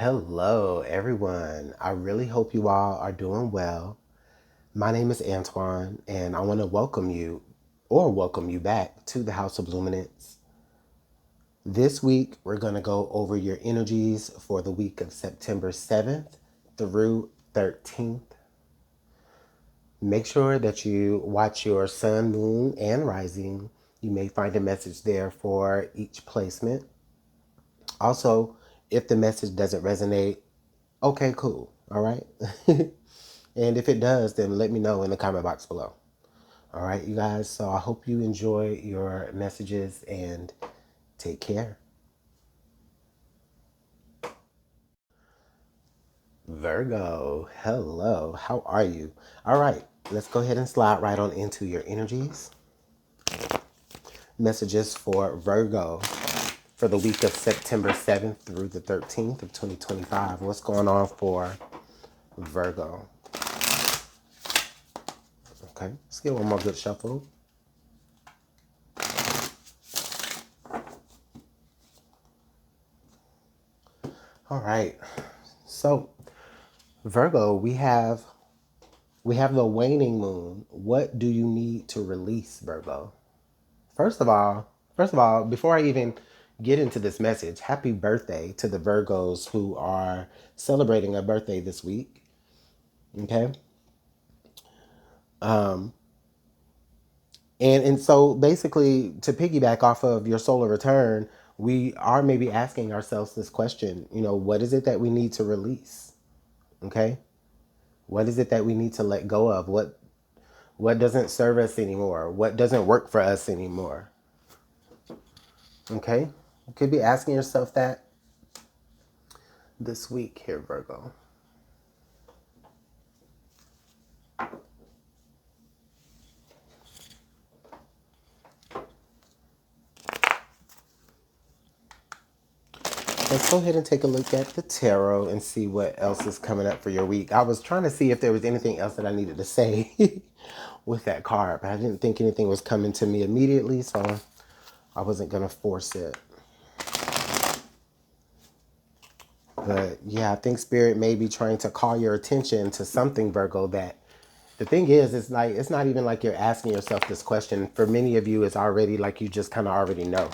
Hello, everyone. I really hope you all are doing well. My name is Antoine, and I want to welcome you back to the House of Luminance. This week, we're going to go over your energies for the week of September 7th through 13th. Make sure that you watch your sun, moon, and rising. You may find a message there for each placement. Also, if the message doesn't resonate, okay, cool. All right. And if it does, then let me know in the comment box below. All right, you guys. So I hope you enjoy your messages and take care. Virgo, hello. How are you? All right, let's go ahead and slide right on into your energies. Messages for Virgo for the week of September 7th through the 13th of 2025. What's going on for Virgo? Okay, let's get one more good shuffle. All right. So, Virgo, we have the waning moon. What do you need to release, Virgo? First of all, before I even get into this message, happy birthday to the Virgos who are celebrating a birthday this week. Okay? And so basically, to piggyback off of your solar return, we are maybe asking ourselves this question, what is it that we need to release? Okay? What is it that we need to let go of? What doesn't serve us anymore? What doesn't work for us anymore? Okay? You could be asking yourself that this week here, Virgo. Let's go ahead and take a look at the tarot and see what else is coming up for your week. I was trying to see if there was anything else that I needed to say with that card, but I didn't think anything was coming to me immediately, so I wasn't going to force it. But yeah, I think Spirit may be trying to call your attention to something, Virgo, that the thing is, it's not even like you're asking yourself this question. For many of you, it's already like you just kind of already know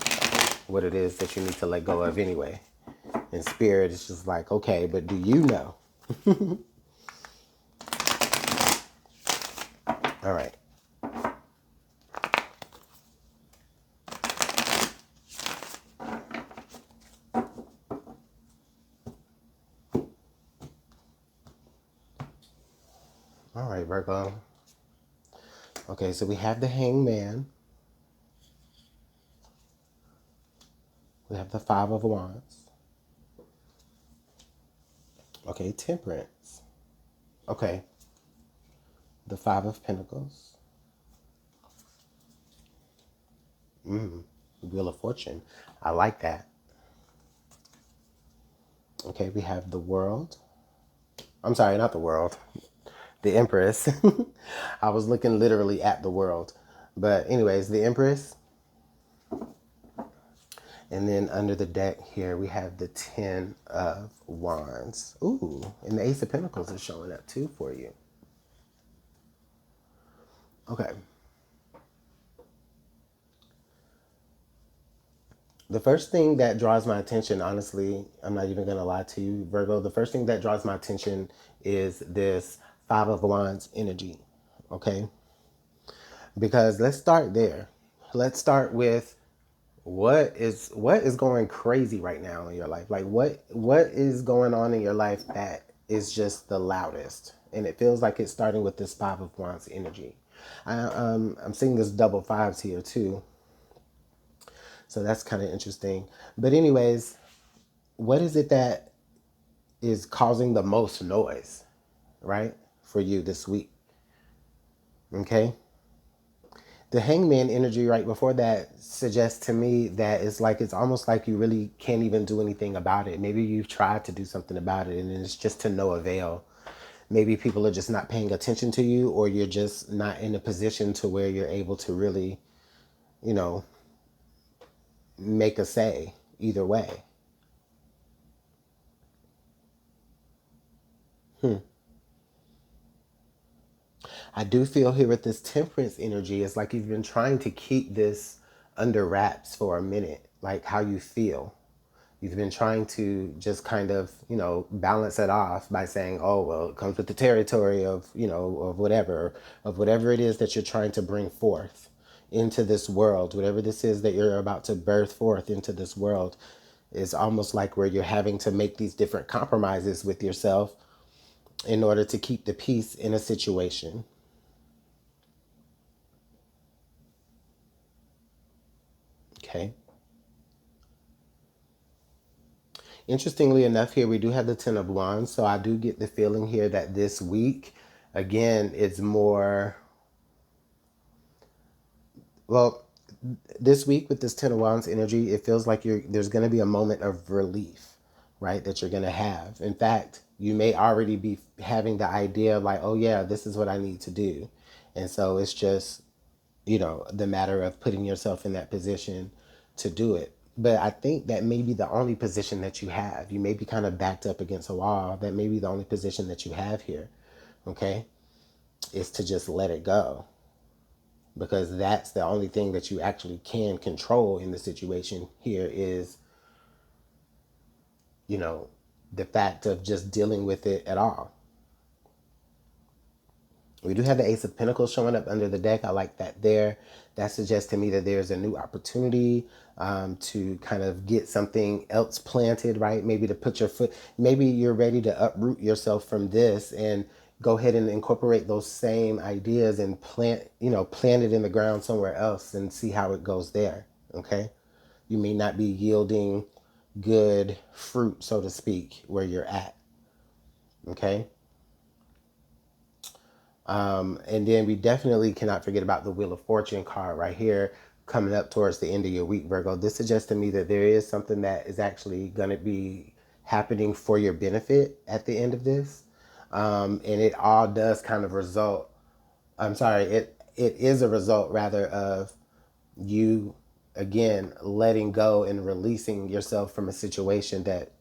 what it is that you need to let go of anyway. And Spirit is just like, okay, but do you know? All right. All right, Virgo. Okay, so we have the Hangman. We have the Five of Wands. Okay, Temperance. Okay, the Five of Pentacles. Wheel of Fortune. I like that. Okay, we have the World. I'm sorry, not the World. The Empress. I was looking literally at the World. But anyways, the Empress. And then under the deck here, we have the Ten of Wands. Ooh, and the Ace of Pentacles is showing up too for you. Okay. The first thing that draws my attention, honestly, I'm not even going to lie to you, Virgo. The first thing that draws my attention is this Five of Wands energy. Okay. Because let's start there. Let's start with what is going crazy right now in your life. Like what is going on in your life that is just the loudest, and it feels like it's starting with this Five of Wands energy. I'm seeing this double fives here too, so that's kind of interesting. But anyways, what is it that is causing the most noise, right, for you this week? Okay. The Hangman energy right before that suggests to me that it's almost like you really can't even do anything about it. Maybe you've tried to do something about it and it's just to no avail. Maybe people are just not paying attention to you, or you're just not in a position to where you're able to really, make a say either way. I do feel here with this temperance energy, it's like you've been trying to keep this under wraps for a minute, like how you feel. You've been trying to just kind of, balance it off by saying, oh, well, it comes with the territory of, of whatever it is that you're trying to bring forth into this world, whatever this is that you're about to birth forth into this world. Is almost like where you're having to make these different compromises with yourself in order to keep the peace in a situation. Okay. Interestingly enough, here we do have the Ten of Wands. So I do get the feeling here that this week, again, it's more, well, this week with this Ten of Wands energy, it feels like there's going to be a moment of relief, right? That you're going to have. In fact, you may already be having the idea of like, oh yeah, this is what I need to do. And so it's just, the matter of putting yourself in that position to do it. But I think that may be the only position that you have. You may be kind of backed up against a wall. That may be the only position that you have here. Okay? Is to just let it go. Because that's the only thing that you actually can control in the situation here is, the fact of just dealing with it at all. We do have the Ace of Pentacles showing up under the deck. I like that there. That suggests to me that there's a new opportunity to kind of get something else planted, right? Maybe to put your foot, maybe you're ready to uproot yourself from this and go ahead and incorporate those same ideas and plant it in the ground somewhere else and see how it goes there, okay? You may not be yielding good fruit, so to speak, where you're at, okay? And then we definitely cannot forget about the Wheel of Fortune card right here coming up towards the end of your week, Virgo. This suggests to me that there is something that is actually going to be happening for your benefit at the end of this. And it all does kind of result, it is a result rather of you, again, letting go and releasing yourself from a situation that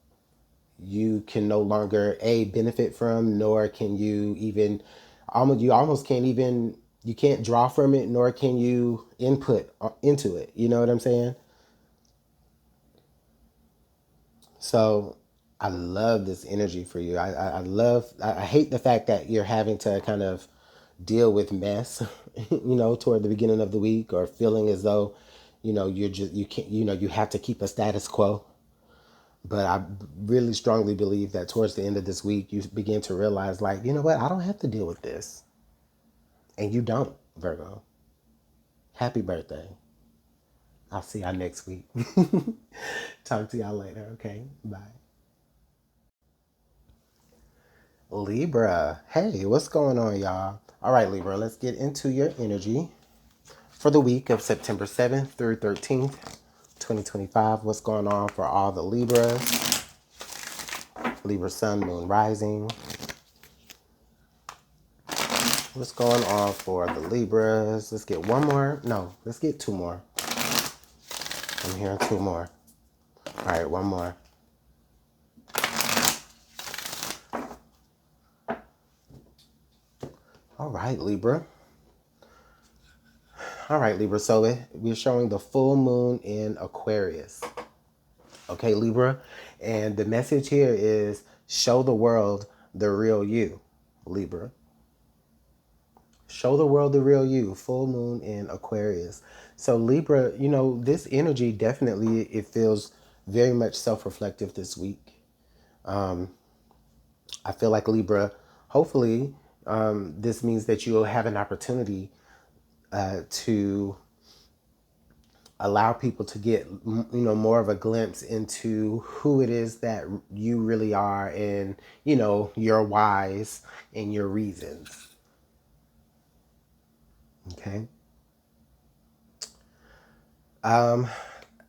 you can no longer benefit from, nor can you even almost can't even, you can't draw from it, nor can you input into it. You know what I'm saying? So I love this energy for you. I hate the fact that you're having to kind of deal with mess, toward the beginning of the week, or feeling as though, you can't, you have to keep a status quo. But I really strongly believe that towards the end of this week, you begin to realize, like, you know what? I don't have to deal with this. And you don't, Virgo. Happy birthday. I'll see y'all next week. Talk to y'all later, okay? Bye. Libra. Hey, what's going on, y'all? All right, Libra, let's get into your energy for the week of September 7th through 13th, 2025. What's going on for all the Libras? Libra sun, moon, rising. What's going on for the Libras? Let's get one more. No, let's get two more. I'm hearing two more. All right, one more. All right, Libra. All right, Libra. So we're showing the full moon in Aquarius. Okay, Libra. And the message here is show the world the real you, Libra. Show the world the real you. Full moon in Aquarius. So Libra, this energy definitely, it feels very much self-reflective this week. I feel like Libra, hopefully, this means that you'll have an opportunity to allow people to get, more of a glimpse into who it is that you really are and, your whys and your reasons. Okay.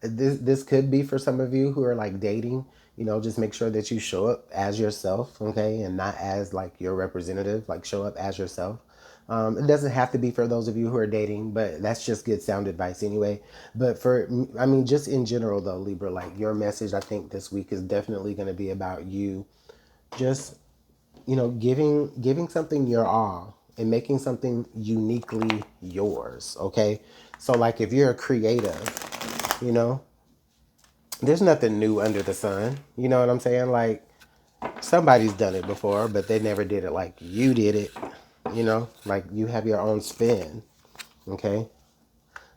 This could be for some of you who are like dating, just make sure that you show up as yourself, okay, and not as like your representative, like show up as yourself. It doesn't have to be for those of you who are dating, but that's just good sound advice anyway. But just in general though, Libra, like your message, I think this week is definitely going to be about you just giving something your all and making something uniquely yours. Okay, so like if you're a creative, there's nothing new under the sun. You know what I'm saying? Like somebody's done it before, but they never did it like you did it. Like you have your own spin. Okay.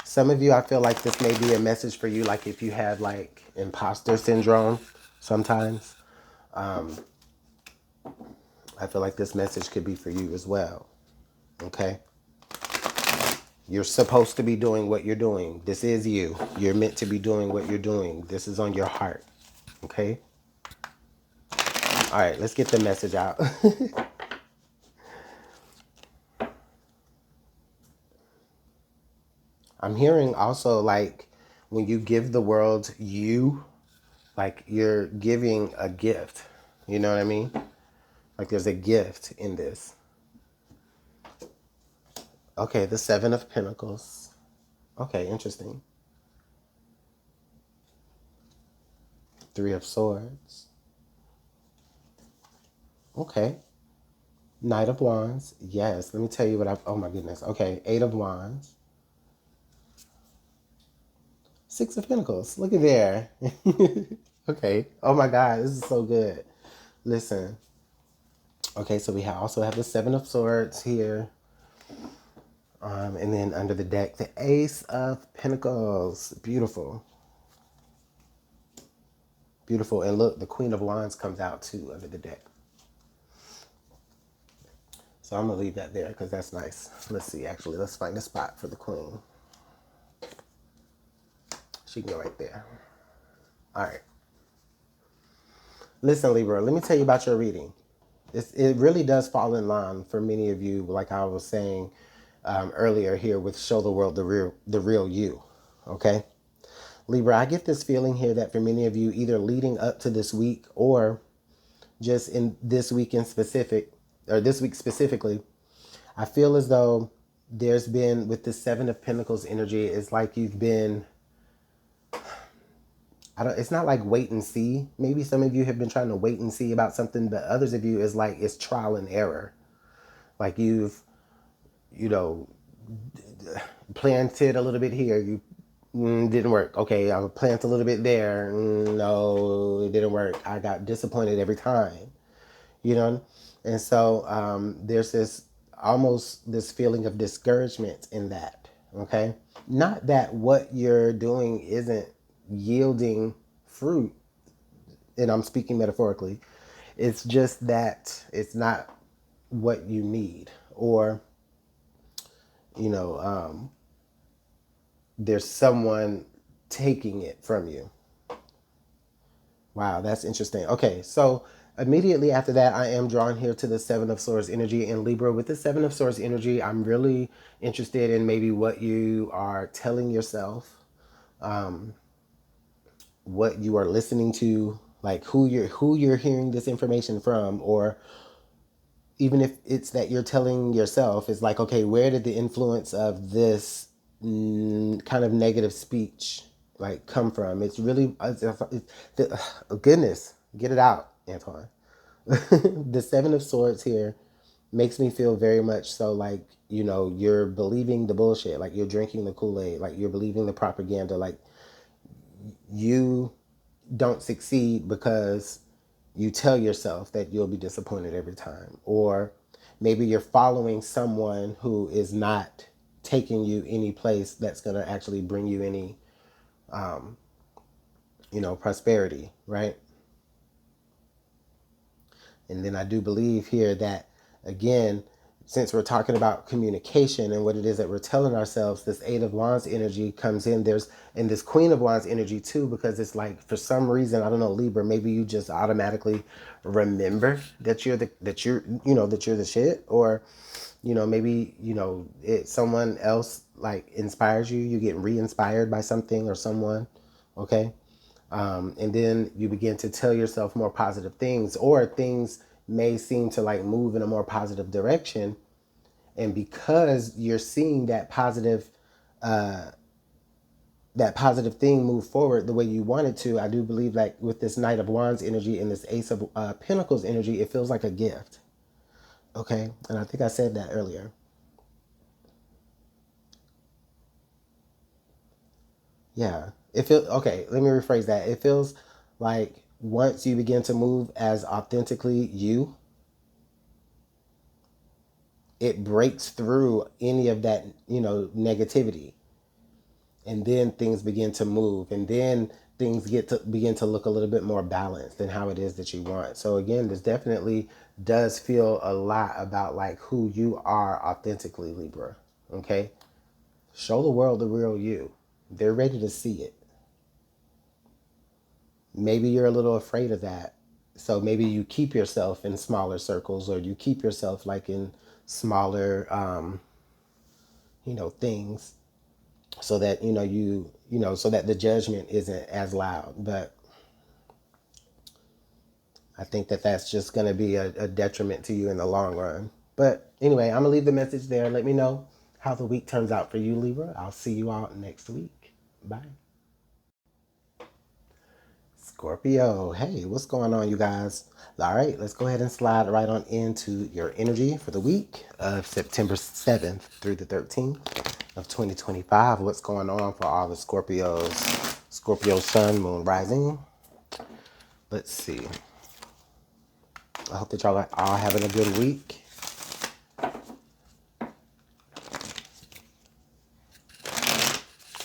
Some of you, I feel like this may be a message for you. Like if you have like imposter syndrome, sometimes I feel like this message could be for you as well. Okay. You're supposed to be doing what you're doing. This is you. You're meant to be doing what you're doing. This is on your heart. Okay. All right, let's get the message out. I'm hearing also like when you give the world you, like you're giving a gift. You know what I mean? Like there's a gift in this. Okay, the Seven of Pentacles. Okay, interesting. Three of Swords. Okay. Knight of Wands. Yes, let me tell you what I've... Oh my goodness. Okay, Eight of Wands. Six of Pentacles. Look at there. Okay. Oh my God, this is so good. Listen. Okay, so we also have the Seven of Swords here. And then under the deck, the Ace of Pentacles. Beautiful. Beautiful. And look, the Queen of Wands comes out too under the deck. So I'm going to leave that there because that's nice. Let's see, actually. Let's find a spot for the Queen. She can go right there. All right. Listen, Libra, let me tell you about your reading. It really does fall in line for many of you, like I was saying earlier here with Show the World the Real You. Okay? Libra, I get this feeling here that for many of you, either leading up to this week or just in this week in specific, or this week specifically, I feel as though there's been, with the Seven of Pentacles energy, it's like you've been, it's not like wait and see. Maybe some of you have been trying to wait and see about something, but others of you is like it's trial and error. Like you've, planted a little bit here. You didn't work. Okay, I'll plant a little bit there. No, it didn't work. I got disappointed every time. And so there's this almost this feeling of discouragement in that. Okay, not that what you're doing isn't yielding fruit, and I'm speaking metaphorically. It's just that it's not what you need, or there's someone taking it from you. Wow, that's interesting. Okay, so immediately after that, I am drawn here to the Seven of Swords energy in Libra. With the Seven of Swords energy, I'm really interested in maybe what you are telling yourself, what you are listening to, like who you're hearing this information from, or even if it's that you're telling yourself, it's like, okay, where did the influence of this kind of negative speech like come from? It's really, goodness, get it out, Antoine. The Seven of Swords here makes me feel very much so like, you're believing the bullshit, like you're drinking the Kool-Aid, like you're believing the propaganda, like you don't succeed because you tell yourself that you'll be disappointed every time. Or maybe you're following someone who is not taking you any place that's going to actually bring you any, prosperity, right? And then I do believe here that, again, since we're talking about communication and what it is that we're telling ourselves, this Eight of Wands energy comes in. And this Queen of Wands energy too, because it's like, for some reason, I don't know, Libra, maybe you just automatically remember that you're the shit, or, maybe, someone else like inspires you. You get re-inspired by something or someone. Okay. And then you begin to tell yourself more positive things, or things may seem to like move in a more positive direction. And because you're seeing that positive thing move forward the way you want it to, I do believe like with this Knight of Wands energy and this Ace of Pentacles energy, it feels like a gift. Okay, and I think I said that earlier. Yeah. It feels okay, let me rephrase that. It feels like once you begin to move as authentically you, it breaks through any of that, negativity. And then things begin to move, and then things get to begin to look a little bit more balanced than how it is that you want. So again, this definitely does feel a lot about like who you are authentically, Libra. Okay? Show the world the real you. They're ready to see it. Maybe you're a little afraid of that. So maybe you keep yourself in smaller circles, or you keep yourself like in smaller things, so that so that the judgment isn't as loud. But I think that that's just going to be a detriment to you in the long run. But anyway, I'm going to leave the message there. Let me know how the week turns out for you, Libra. I'll see you all next week. Bye. Scorpio, hey, what's going on, you guys? All right, let's go ahead and slide right on into your energy for the week of September 7th through the 13th of 2025. What's going on for all the Scorpios? Scorpio sun, moon, rising. Let's see. I hope that y'all are all having a good week.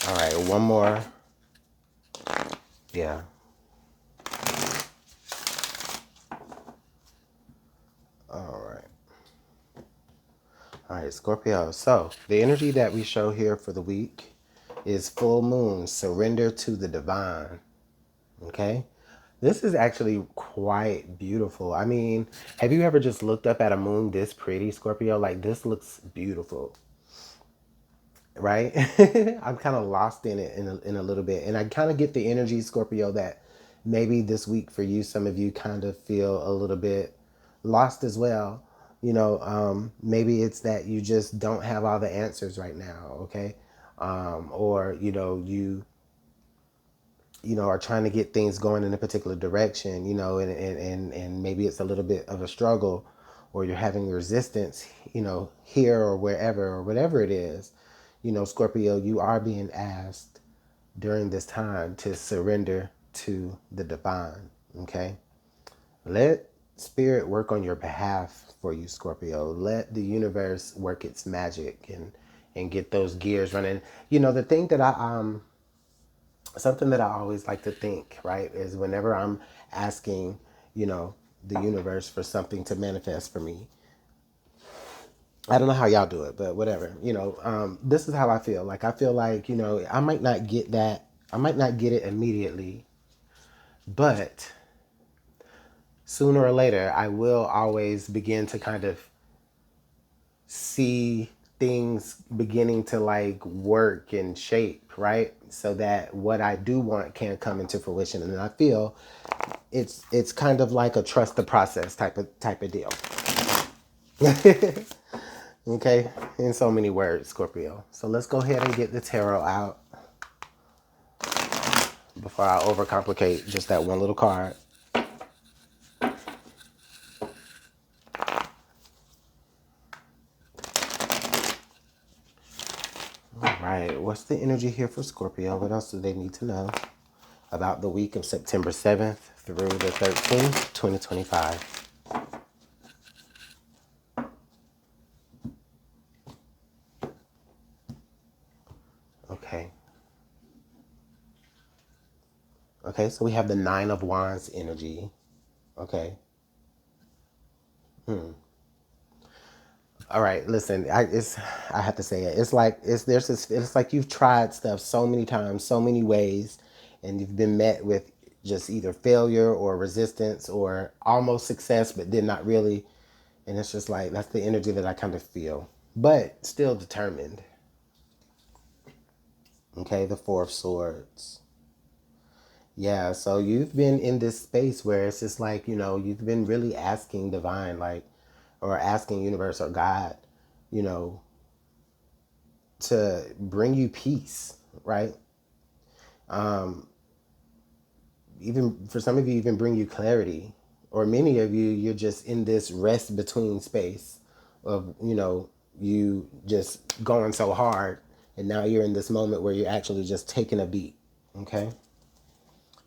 All right, one more. Yeah. All right. All right, Scorpio. So the energy that we show here for the week is full moon, surrender to the divine. Okay. This is actually quite beautiful. I mean, have you ever just looked up at a moon this pretty, Scorpio? Like, this looks beautiful, right? I'm kind of lost in it in a little bit. And I kind of get the energy, Scorpio, that maybe this week for you, some of you kind of feel a little bit lost as well. Maybe it's that you just don't have all the answers right now, okay? Or, are trying to get things going in a particular direction, and maybe it's a little bit of a struggle, or you're having resistance, here or wherever or whatever it is. Scorpio, you are being asked during this time to surrender to the divine, okay? Let spirit work on your behalf for you, Scorpio. Let the universe work its magic and get those gears running. The thing that something that I always like to think, right, is whenever I'm asking, the universe for something to manifest for me. I don't know how y'all do it, but whatever. This is how I feel. Like, I feel like, I might not get that. I might not get it immediately, but sooner or later, I will always begin to kind of see things beginning to like work and shape, right? So that what I do want can come into fruition. And I feel it's kind of like a trust the process type of deal. Okay, in so many words, Scorpio. So let's go ahead and get the tarot out before I overcomplicate just that one little card. All right, what's the energy here for Scorpio? What else do they need to know about the week of September 7th through the 13th, 2025? Okay. Okay, so we have the Nine of Wands energy. Okay. All right, listen. I have to say it. It's like it's like you've tried stuff so many times, so many ways, and you've been met with just either failure or resistance or almost success, but did not really. And it's just like that's the energy that I kind of feel, but still determined. Okay, the Four of Swords. Yeah, so you've been in this space where it's just like, you've been really asking divine, like, or asking universe or God, you know, to bring you peace, right? Even for some of you, even bring you clarity or many of you, you're just in this rest between space of, you just going so hard. And now you're in this moment where you're actually just taking a beat. Okay.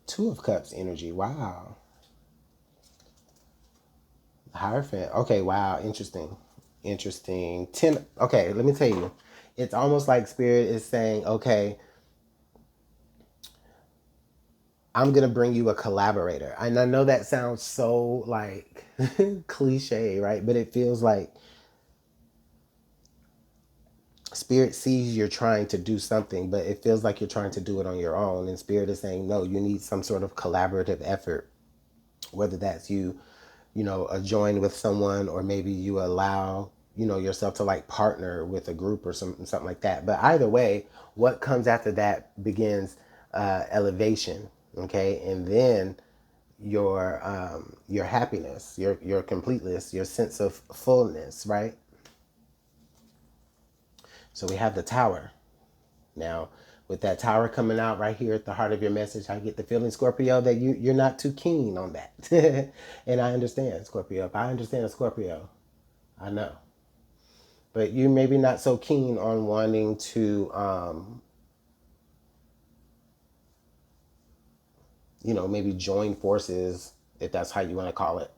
Two of Cups energy. Wow. Hierophant. Okay. Wow. Interesting. Interesting. 10. Okay. Let me tell you. It's almost like Spirit is saying, okay, I'm going to bring you a collaborator. And I know that sounds so like cliche, right? But it feels like Spirit sees you're trying to do something, but it feels like you're trying to do it on your own. And Spirit is saying, no, you need some sort of collaborative effort, whether that's join with someone, or maybe you allow, yourself to like partner with a group or something like that. But either way, what comes after that begins elevation. Okay. And then your happiness, your completeness, your sense of fullness, right? So we have the Tower. Now, with that Tower coming out right here at the heart of your message, I get the feeling, Scorpio, that you're not too keen on that. And I understand, Scorpio. If I understand a Scorpio, I know. But you maybe not so keen on wanting to, maybe join forces, if that's how you want to call it.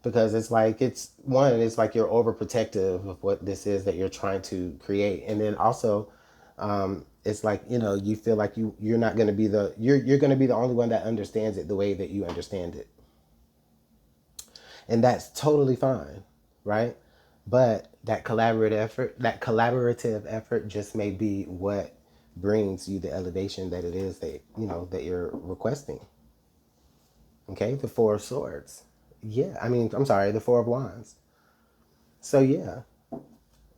Because it's like you're overprotective of what this is that you're trying to create. And then also, it's like, you feel like you're not going to be you're going to be the only one that understands it the way that you understand it. And that's totally fine, right? But that collaborative effort just may be what brings you the elevation that it is that, that you're requesting. Okay, the Four of Swords. Yeah, I'm sorry, the Four of Wands. So yeah,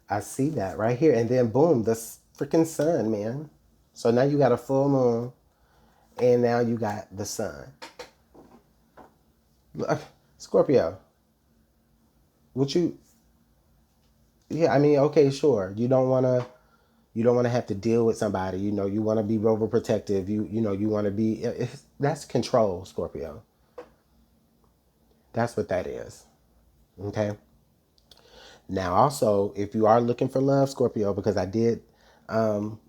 I see that right here. And then boom, the freaking sun, man. So now you got a full moon, and now you got the sun. Scorpio, would you, yeah, okay, sure. You don't want to have to deal with somebody. You want to be overprotective. You want to be, that's control, Scorpio. That's what that is. Okay. Now, also, if you are looking for love, Scorpio, because I did, um,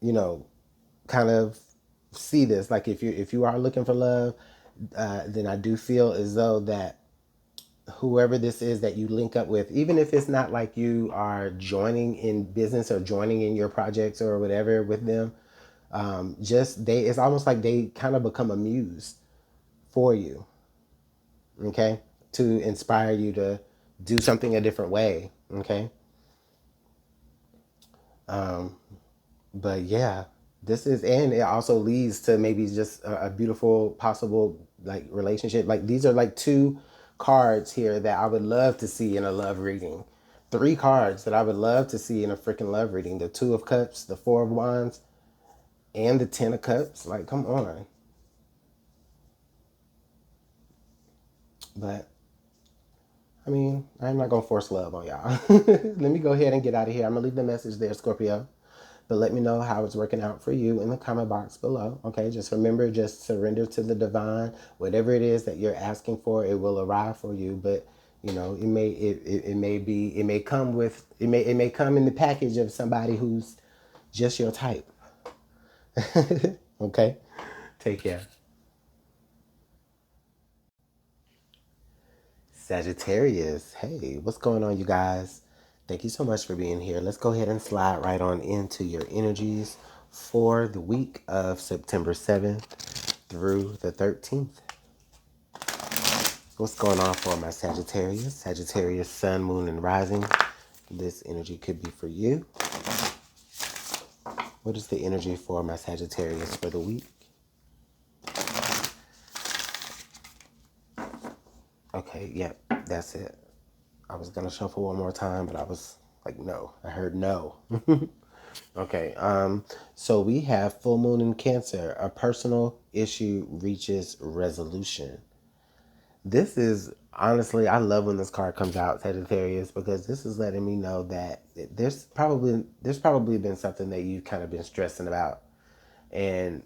you know, kind of see this. Like if you are looking for love, then I do feel as though that whoever this is that you link up with, even if it's not like you are joining in business or joining in your projects or whatever with them, it's almost like they kind of become a muse for you. Okay, to inspire you to do something a different way. Okay. Um, but yeah, and it also leads to maybe just a beautiful possible like relationship. Like these are like two cards here that I would love to see in a love reading. Three cards that I would love to see in a freaking love reading: the Two of Cups, the Four of Wands, and the Ten of Cups. Like, come on. But I'm not gonna force love on y'all. Let me go ahead and get out of here. I'm gonna leave the message there, Scorpio. But let me know how it's working out for you in the comment box below. Okay, just remember, just surrender to the divine. Whatever it is that you're asking for, it will arrive for you. But it may come in the package of somebody who's just your type. Okay, take care. Sagittarius, hey, what's going on, you guys? Thank you so much for being here. Let's go ahead and slide right on into your energies for the week of September 7th through the 13th. What's going on for my Sagittarius? Sagittarius, Sun, Moon, and Rising. This energy could be for you. What is the energy for my Sagittarius for the week? Okay, yep, that's it. I was going to shuffle one more time, but I was like, no. I heard no. Okay, so we have full moon in Cancer. A personal issue reaches resolution. This is honestly, I love when this card comes out, Sagittarius, because this is letting me know that there's probably been something that you've kind of been stressing about, and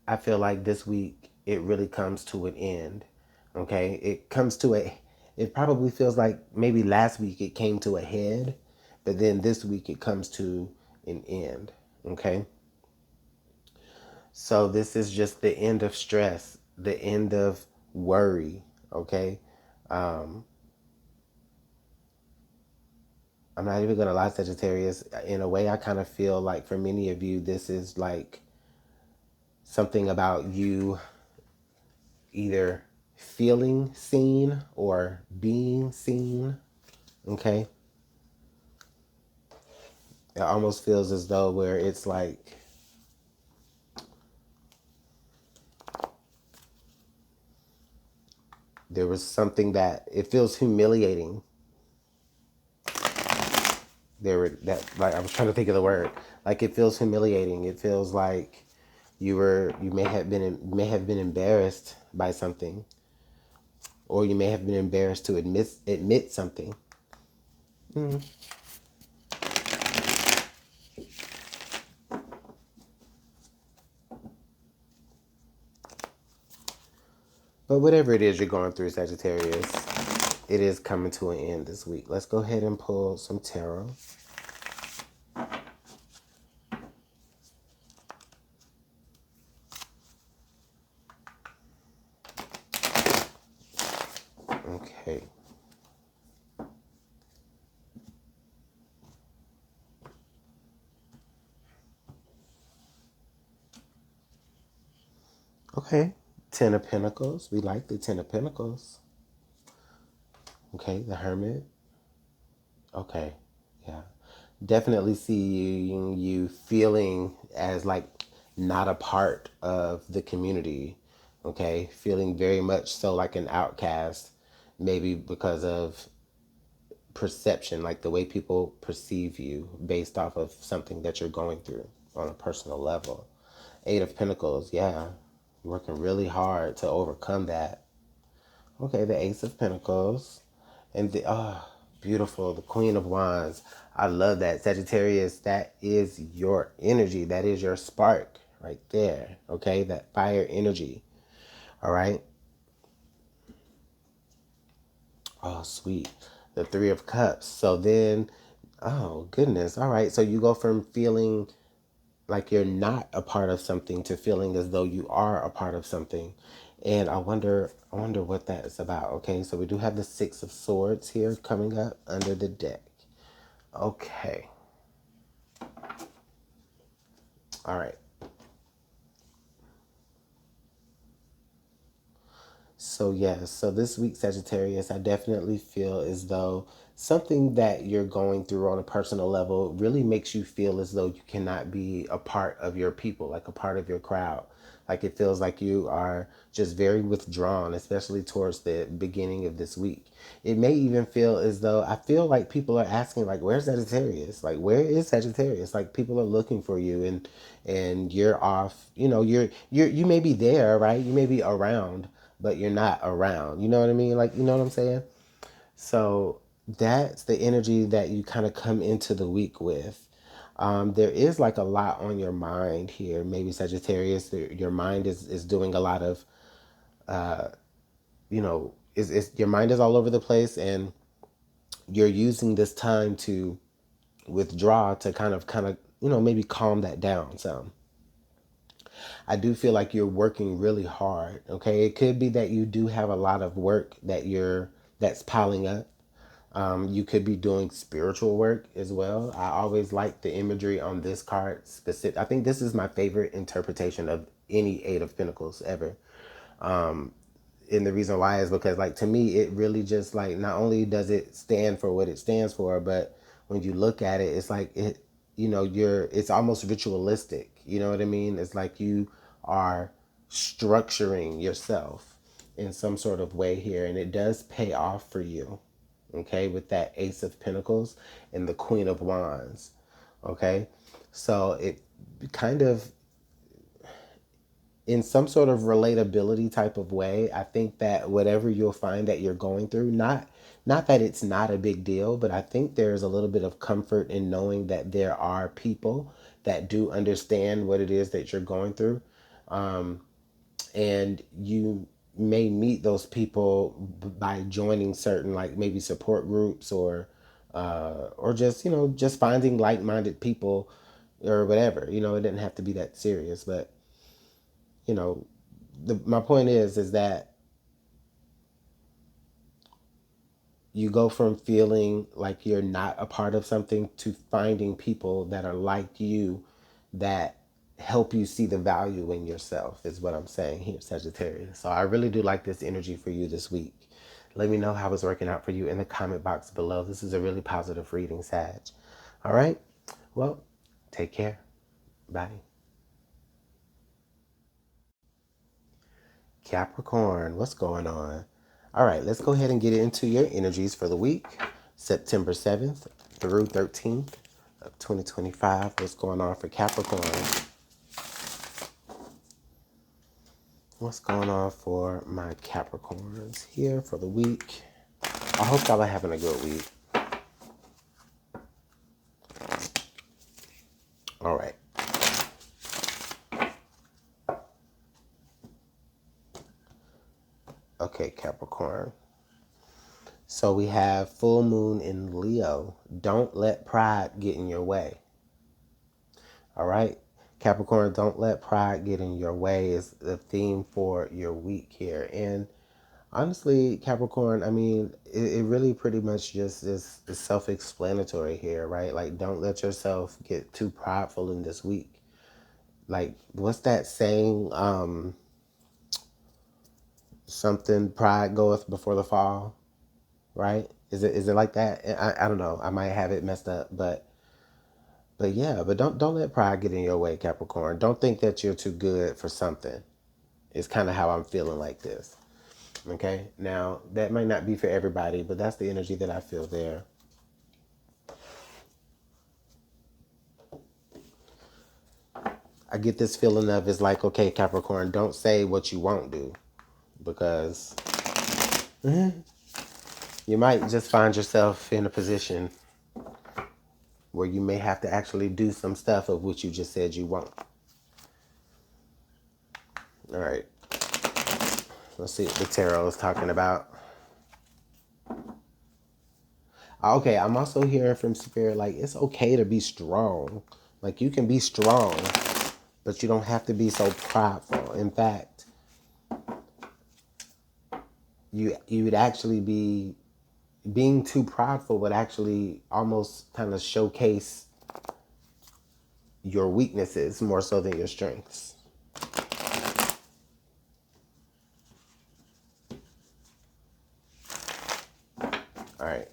I feel like this week it really comes to an end. Okay, it probably feels like maybe last week it came to a head, but then this week it comes to an end. Okay, so this is just the end of stress, the end of worry. Okay, um, I'm not even gonna lie, Sagittarius. In a way, I kind of feel like for many of you, this is like something about you either feeling seen or being seen. Okay, it almost feels as though where it's like there was something that it feels humiliating. There were that like I was trying to think of the word. Like it feels humiliating. It feels like you may have been embarrassed by something, or you may have been embarrassed to admit something. Mm. But whatever it is you're going through, Sagittarius, it is coming to an end this week. Let's go ahead and pull some tarot. Okay. Okay. Ten of Pentacles. We like the Ten of Pentacles. Okay. The Hermit. Okay. Yeah. Definitely seeing you feeling as like not a part of the community. Okay. Feeling very much so like an outcast. Maybe because of perception, like the way people perceive you based off of something that you're going through on a personal level. Eight of Pentacles, yeah. You're working really hard to overcome that. Okay, the Ace of Pentacles. And beautiful, the Queen of Wands. I love that. Sagittarius, that is your energy. That is your spark right there. Okay, that fire energy. All right. Oh, sweet. The Three of Cups. So then, oh, goodness. All right. So you go from feeling like you're not a part of something to feeling as though you are a part of something. And I wonder what that is about. Okay. So we do have the Six of Swords here coming up under the deck. Okay. All right. So yes, so this week, Sagittarius, I definitely feel as though something that you're going through on a personal level really makes you feel as though you cannot be a part of your people, like a part of your crowd. Like it feels like you are just very withdrawn, especially towards the beginning of this week. It may even feel as though I feel like people are asking, like, where's Sagittarius? Like, where is Sagittarius? Like people are looking for you, and you're off. You know, you may be there, right? You may be around, but you're not around. You know what I mean? Like, you know what I'm saying? So that's the energy that you kind of come into the week with. There is like a lot on your mind here. Maybe Sagittarius, your mind is doing a lot of, is your mind is all over the place, and you're using this time to withdraw to maybe calm that down some. I do feel like you're working really hard. Okay, it could be that you do have a lot of work that's piling up. You could be doing spiritual work as well. I always like the imagery on this card specific. I think this is my favorite interpretation of any Eight of Pentacles ever. And the reason why is because, like, to me, it really just like not only does it stand for what it stands for, but when you look at it, it's like it's almost ritualistic. You know what I mean? It's like you are structuring yourself in some sort of way here, and it does pay off for you. Okay, with that Ace of Pentacles and the Queen of Wands. Okay, so it kind of, in some sort of relatability type of way, I think that whatever you'll find that you're going through, not that it's not a big deal, but I think there's a little bit of comfort in knowing that there are people that do understand what it is that you're going through. And may meet those people by joining certain, like maybe support groups, or just, just finding like-minded people or whatever. It didn't have to be that serious, but you know my point is that you go from feeling like you're not a part of something to finding people that are like you, that help you see the value in yourself, is what I'm saying here, Sagittarius. So I really do like this energy for you this week. Let me know how it's working out for you in the comment box below. This is a really positive reading, Sag. All right. Well, take care. Bye. Capricorn, what's going on? All right, let's go ahead and get into your energies for the week, September 7th through 13th of 2025. What's going on for Capricorn? What's going on for my Capricorns here for the week? I hope y'all are having a good week. All right. Okay, Capricorn. So we have full moon in Leo. Don't let pride get in your way. All right. Capricorn, don't let pride get in your way is the theme for your week here. And honestly, Capricorn, I mean, it really pretty much just is self-explanatory here, right? Like, don't let yourself get too prideful in this week. Like, what's that saying? Something, pride goeth before the fall, right? Is it like that? I don't know. I might have it messed up, but yeah, but don't let pride get in your way, Capricorn. Don't think that you're too good for something. It's kind of how I'm feeling like this. Okay? Now, that might not be for everybody, but that's the energy that I feel there. I get this feeling of, it's like, okay, Capricorn, don't say what you won't do, because you might just find yourself in a position where you may have to actually do some stuff of what you just said you won't. All right. Let's see what the tarot is talking about. Okay, I'm also hearing from Spirit, like, it's okay to be strong. Like, you can be strong, but you don't have to be so prideful. In fact, you would actually be, being too prideful would actually almost kind of showcase your weaknesses more so than your strengths. All right.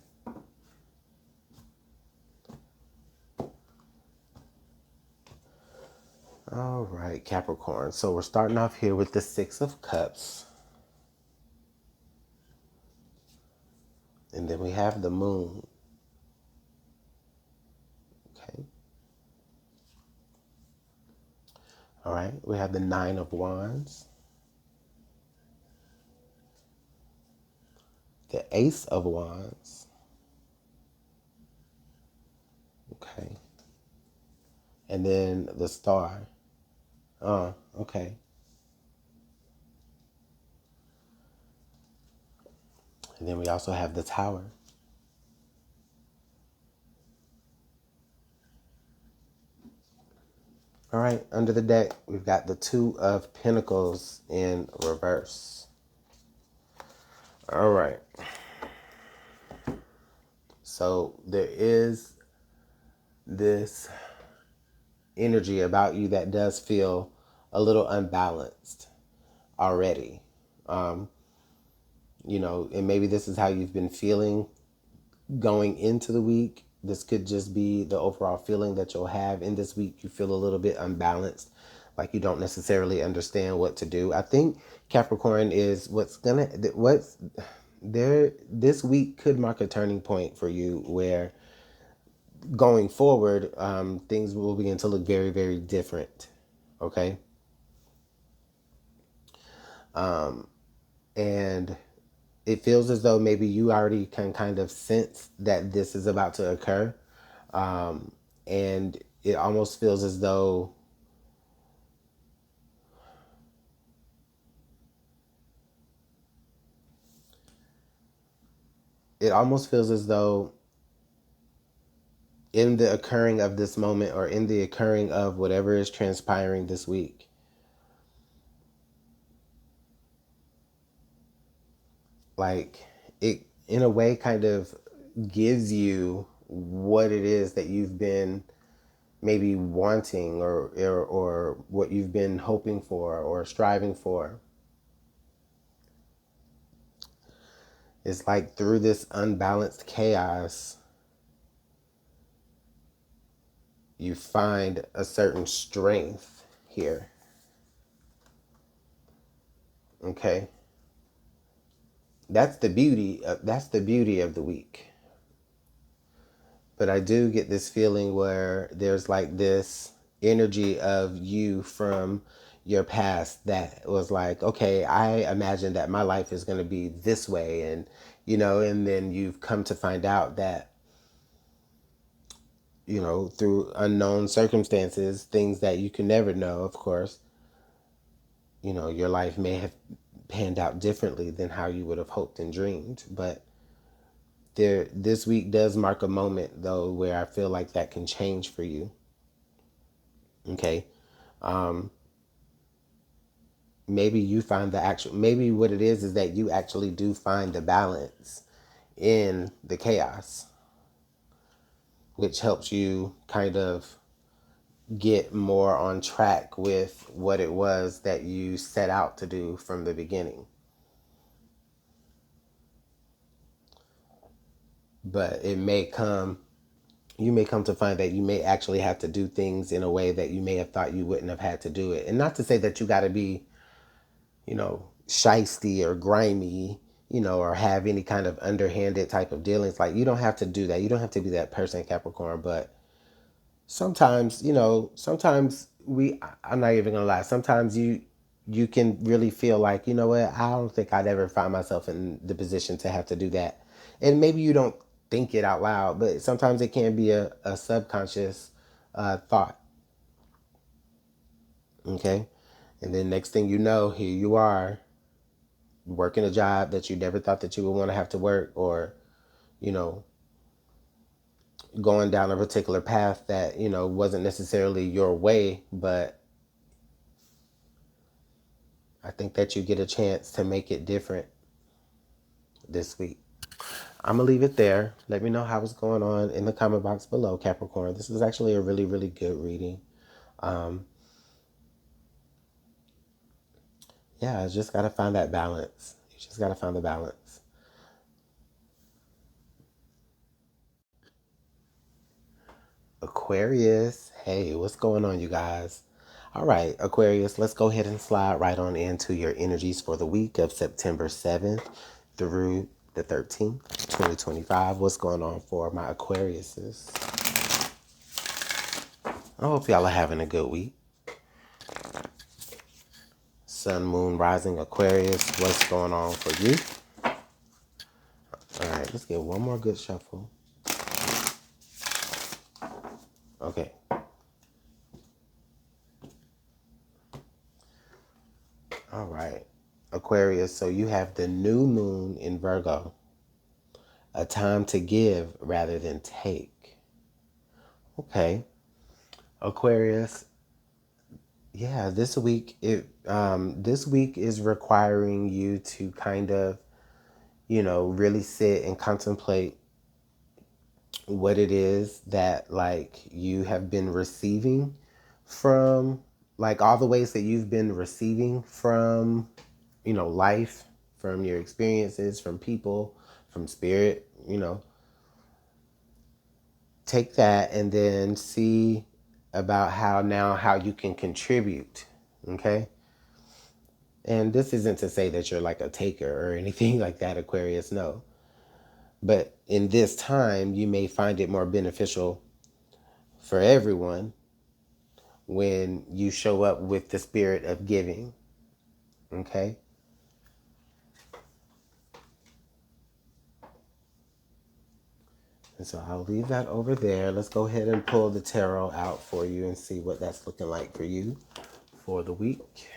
All right, Capricorn. So we're starting off here with the Six of Cups. And then we have the Moon. Okay. All right. We have the Nine of Wands. The Ace of Wands. Okay. And then the Star. Oh, okay. And then we also have the Tower. All right, under the deck, we've got the Two of Pentacles in reverse. All right. So there is this energy about you that does feel a little unbalanced already. And maybe this is how you've been feeling going into the week. This could just be the overall feeling that you'll have in this week. You feel a little bit unbalanced, like you don't necessarily understand what to do. I think Capricorn is this week could mark a turning point for you, where going forward, things will begin to look very, very different. Okay. And it feels as though maybe you already can kind of sense that this is about to occur. And it almost feels as though it almost feels as though in the occurring of this moment, or in the occurring of whatever is transpiring this week, like it in a way kind of gives you what it is that you've been maybe wanting, or what you've been hoping for or striving for. It's like through this unbalanced chaos, you find a certain strength here. Okay? That's the beauty of the week. But I do get this feeling where there's like this energy of you from your past that was like, okay, I imagine that my life is going to be this way. And, and then you've come to find out that, through unknown circumstances, things that you can never know, of course, your life may have panned out differently than how you would have hoped and dreamed. But this week does mark a moment, though, where I feel like that can change for you. Okay. Maybe you find maybe what it is that you actually do find the balance in the chaos, which helps you kind of get more on track with what it was that you set out to do from the beginning. But you may come to find that you may actually have to do things in a way that you may have thought you wouldn't have had to do it. And not to say that you got to be, shisty or grimy, or have any kind of underhanded type of dealings. Like, you don't have to do that. You don't have to be that person, Capricorn. But sometimes, I'm not even gonna lie. Sometimes you can really feel like, you know what, I don't think I'd ever find myself in the position to have to do that. And maybe you don't think it out loud, but sometimes it can be a subconscious thought. Okay. And then next thing you know, here you are working a job that you never thought that you would want to have to work, or, you know, going down a particular path that, wasn't necessarily your way, but I think that you get a chance to make it different this week. I'm going to leave it there. Let me know how it's going on in the comment box below, Capricorn. This is actually a really, really good reading. Yeah, I just got to find that balance. You just got to find the balance. Aquarius, hey, what's going on, you guys? All right, Aquarius, let's go ahead and slide right on into your energies for the week of September 7th through the 13th, 2025. What's going on for my Aquariuses? I hope y'all are having a good week. Sun, Moon, Rising, Aquarius, what's going on for you? All right, let's get one more good shuffle. Okay. All right. Aquarius, so you have the new moon in Virgo. A time to give rather than take. Okay. Aquarius, yeah, this week is requiring you to kind of, really sit and contemplate what it is that, like, you have been receiving from, like, all the ways that you've been receiving from, life, from your experiences, from people, from spirit. Take that and then see about how you can contribute. Okay. And this isn't to say that you're like a taker or anything like that, Aquarius, no. But in this time, you may find it more beneficial for everyone when you show up with the spirit of giving. Okay? And so I'll leave that over there. Let's go ahead and pull the tarot out for you and see what that's looking like for you for the week.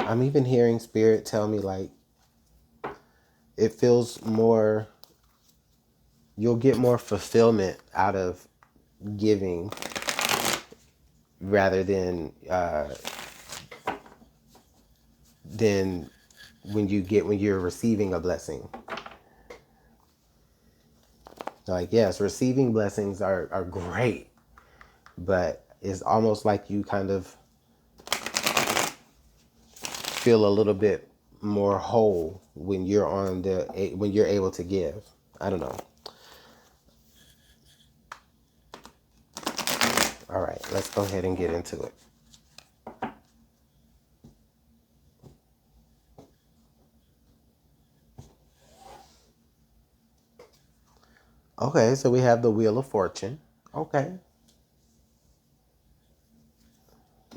I'm even hearing Spirit tell me like it feels more, you'll get more fulfillment out of giving rather than when you're receiving a blessing. Like, yes, receiving blessings are great, but it's almost like you kind of feel a little bit more whole when when you're able to give. I don't know. All right, let's go ahead and get into it. Okay, so we have the Wheel of Fortune. Okay,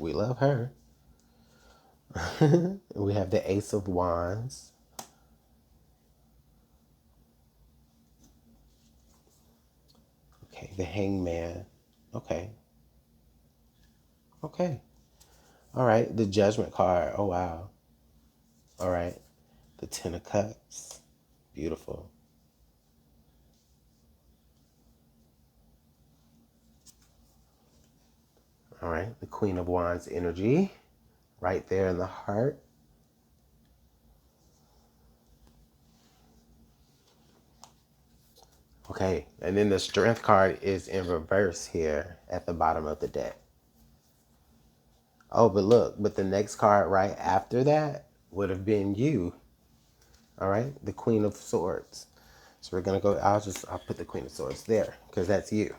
we love her. We have the Ace of Wands. Okay, the Hangman. Okay. Okay. All right, the Judgment card. Oh, wow. All right, the Ten of Cups. Beautiful. All right, the Queen of Wands energy right there in the heart. Okay, and then the Strength card is in reverse here at the bottom of the deck. Oh, but the next card right after that would have been you. All right, the Queen of Swords. So we're gonna go, I'll put the Queen of Swords there because that's you.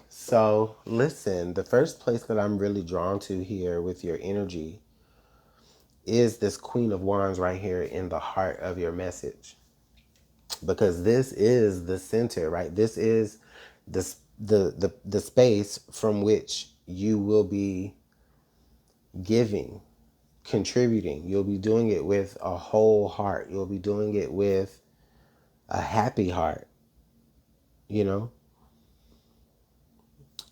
So listen, the first place that I'm really drawn to here with your energy is this Queen of Wands right here in the heart of your message. Because this is the center, right? This is the space from which you will be giving, contributing. You'll be doing it with a whole heart. You'll be doing it with a happy heart, you know?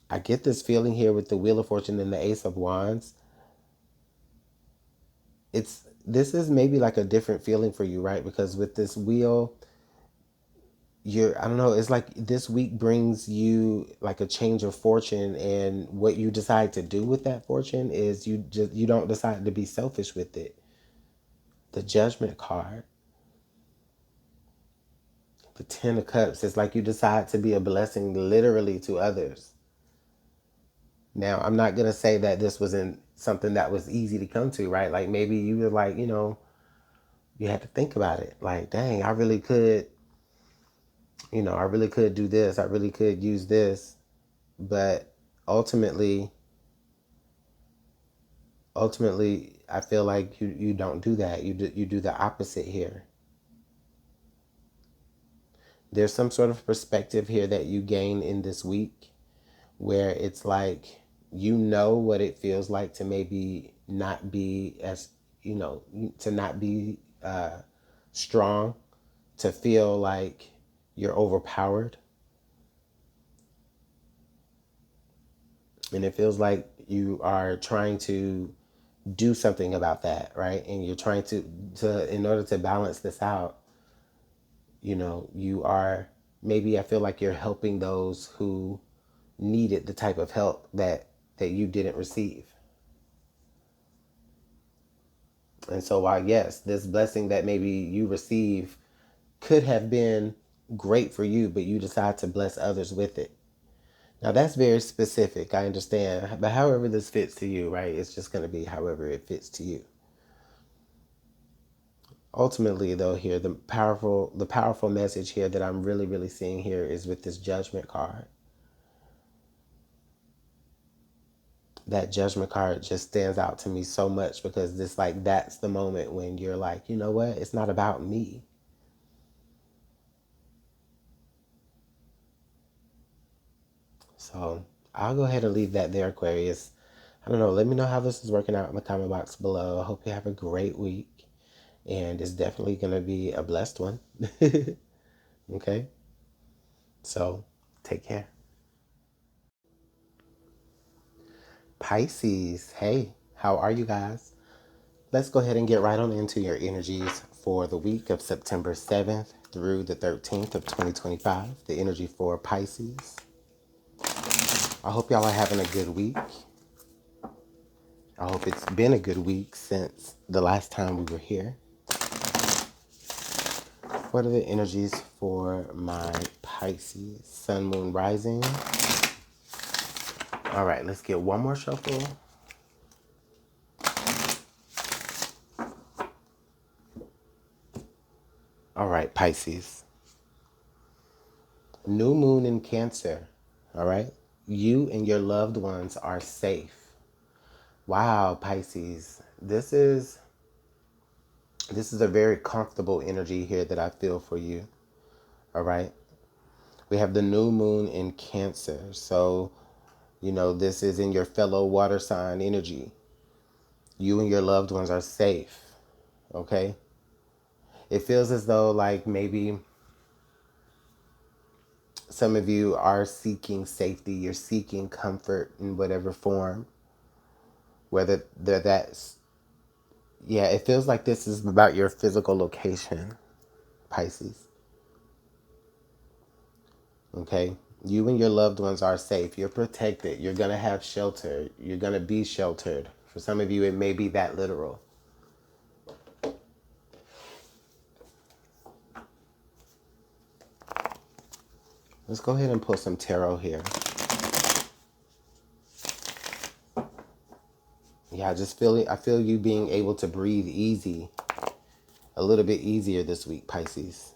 I get this feeling here with the Wheel of Fortune and the Ace of Wands. This is maybe like a different feeling for you, right? Because with this wheel, I don't know, it's like this week brings you like a change of fortune, and what you decide to do with that fortune is you don't decide to be selfish with it. The Judgment card, the Ten of Cups, it's like you decide to be a blessing literally to others. Now, I'm not going to say that this wasn't something that was easy to come to, right? Like maybe you were like, you had to think about it. Like, dang, I really could do this. I really could use this. But ultimately, I feel like you don't do that. You do the opposite here. There's some sort of perspective here that you gain in this week where it's like you know what it feels like to maybe not be as, to not be strong, to feel like you're overpowered. And it feels like you are trying to do something about that, right? And you're trying to in order to balance this out, you are, maybe I feel like you're helping those who needed the type of help that you didn't receive. And so while yes, this blessing that maybe you receive could have been great for you, but you decide to bless others with it. Now that's very specific, I understand. But however this fits to you, right? It's just going to be however it fits to you. Ultimately though, here the powerful message here that I'm really, really seeing here is with this Judgment card. That Judgment card just stands out to me so much because that's the moment when you're like, you know what? It's not about me. So I'll go ahead and leave that there, Aquarius. I don't know. Let me know how this is working out in the comment box below. I hope you have a great week. And it's definitely going to be a blessed one. Okay? So take care. Pisces, hey, how are you guys? Let's go ahead and get right on into your energies for the week of September 7th through the 13th of 2025. The energy for Pisces. I hope y'all are having a good week. I hope it's been a good week since the last time we were here. What are the energies for my Pisces? Sun, Moon, Rising. All right, let's get one more shuffle. All right, Pisces. New moon in Cancer. All right. You and your loved ones are safe. Wow, Pisces. This is a very comfortable energy here that I feel for you. All right. We have the new moon in Cancer. So, this is in your fellow water sign energy. You and your loved ones are safe. Okay. It feels as though like maybe some of you are seeking safety. You're seeking comfort in whatever form. Whether that's, yeah, it feels like this is about your physical location, Pisces. Okay? You and your loved ones are safe. You're protected. You're going to have shelter. You're going to be sheltered. For some of you, it may be that literal. Let's go ahead and pull some tarot here. Yeah, I feel you being able to breathe easy. A little bit easier this week, Pisces.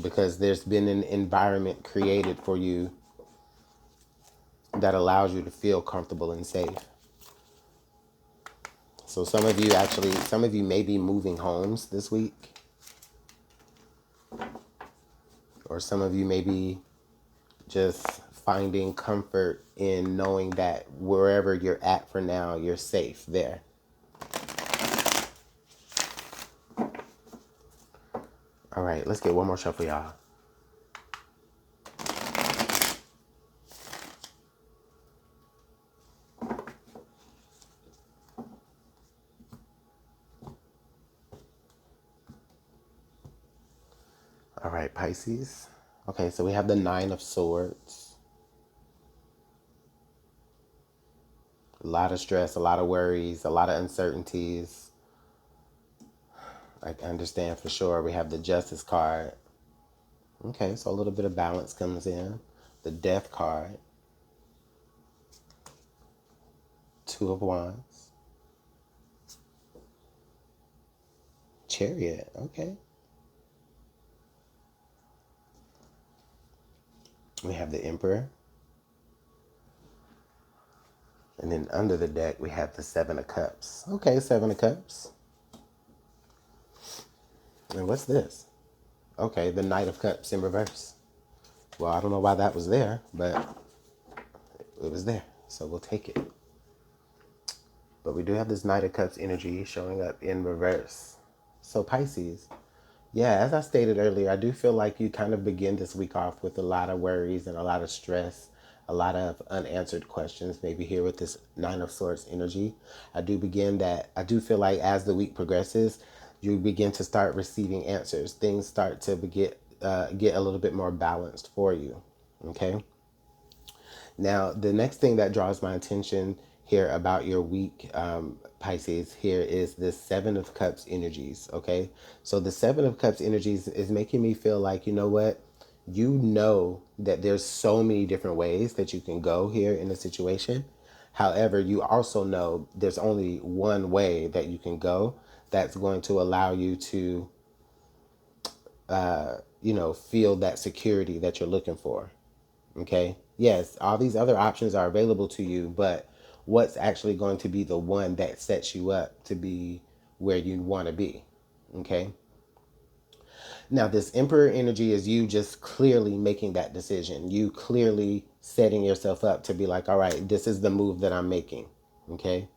Because there's been an environment created for you that allows you to feel comfortable and safe. So some of you may be moving homes this week. Or some of you may be just finding comfort in knowing that wherever you're at for now, you're safe there. All right, let's get one more shuffle, y'all. All right, Pisces. Okay, so we have the Nine of Swords. A lot of stress, a lot of worries, a lot of uncertainties. I understand for sure. We have the Justice card. Okay, so a little bit of balance comes in. The Death card. Two of Wands. Chariot, okay. We have the Emperor. And then under the deck, we have the Seven of Cups. Okay, Seven of Cups. And what's this? Okay, the Knight of Cups in reverse. Well, I don't know why that was there, but it was there. So we'll take it. But we do have this Knight of Cups energy showing up in reverse. So Pisces, yeah, as I stated earlier, I do feel like you kind of begin this week off with a lot of worries and a lot of stress, a lot of unanswered questions, maybe here with this Nine of Swords energy. I do feel like as the week progresses, you begin to start receiving answers. Things start to get a little bit more balanced for you, okay? Now, the next thing that draws my attention here about your week, Pisces, here is the Seven of Cups energies, okay? So the Seven of Cups energies is making me feel like, you know what? You know that there's so many different ways that you can go here in a situation. However, you also know there's only one way that you can go that's going to allow you to, feel that security that you're looking for. Okay. Yes, all these other options are available to you, but what's actually going to be the one that sets you up to be where you want to be? Okay. Now, this Emperor energy is you just clearly making that decision. You clearly setting yourself up to be like, all right, this is the move that I'm making. Okay.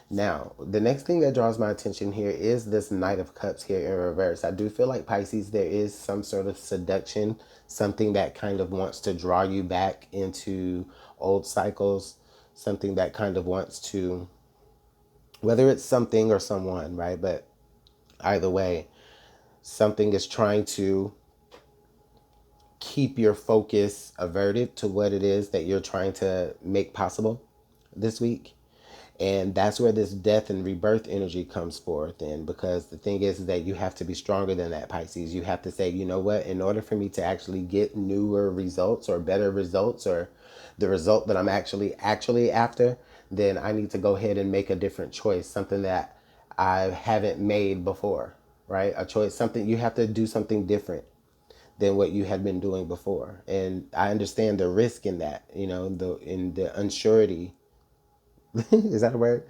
Now, the next thing that draws my attention here is this Knight of Cups here in reverse. I do feel like Pisces, there is some sort of seduction, something that kind of wants to draw you back into old cycles, something that kind of wants to, whether it's something or someone, right? But either way, something is trying to keep your focus averted to what it is that you're trying to make possible this week. And that's where this death and rebirth energy comes forth in, because the thing is that you have to be stronger than that, Pisces. You have to say, you know what, in order for me to actually get newer results or better results, or the result that I'm actually after, then I need to go ahead and make a different choice, something that I haven't made before, right? A choice, something, you have to do something different than what you had been doing before. And I understand the risk in that, in the unsurety. Is that a word?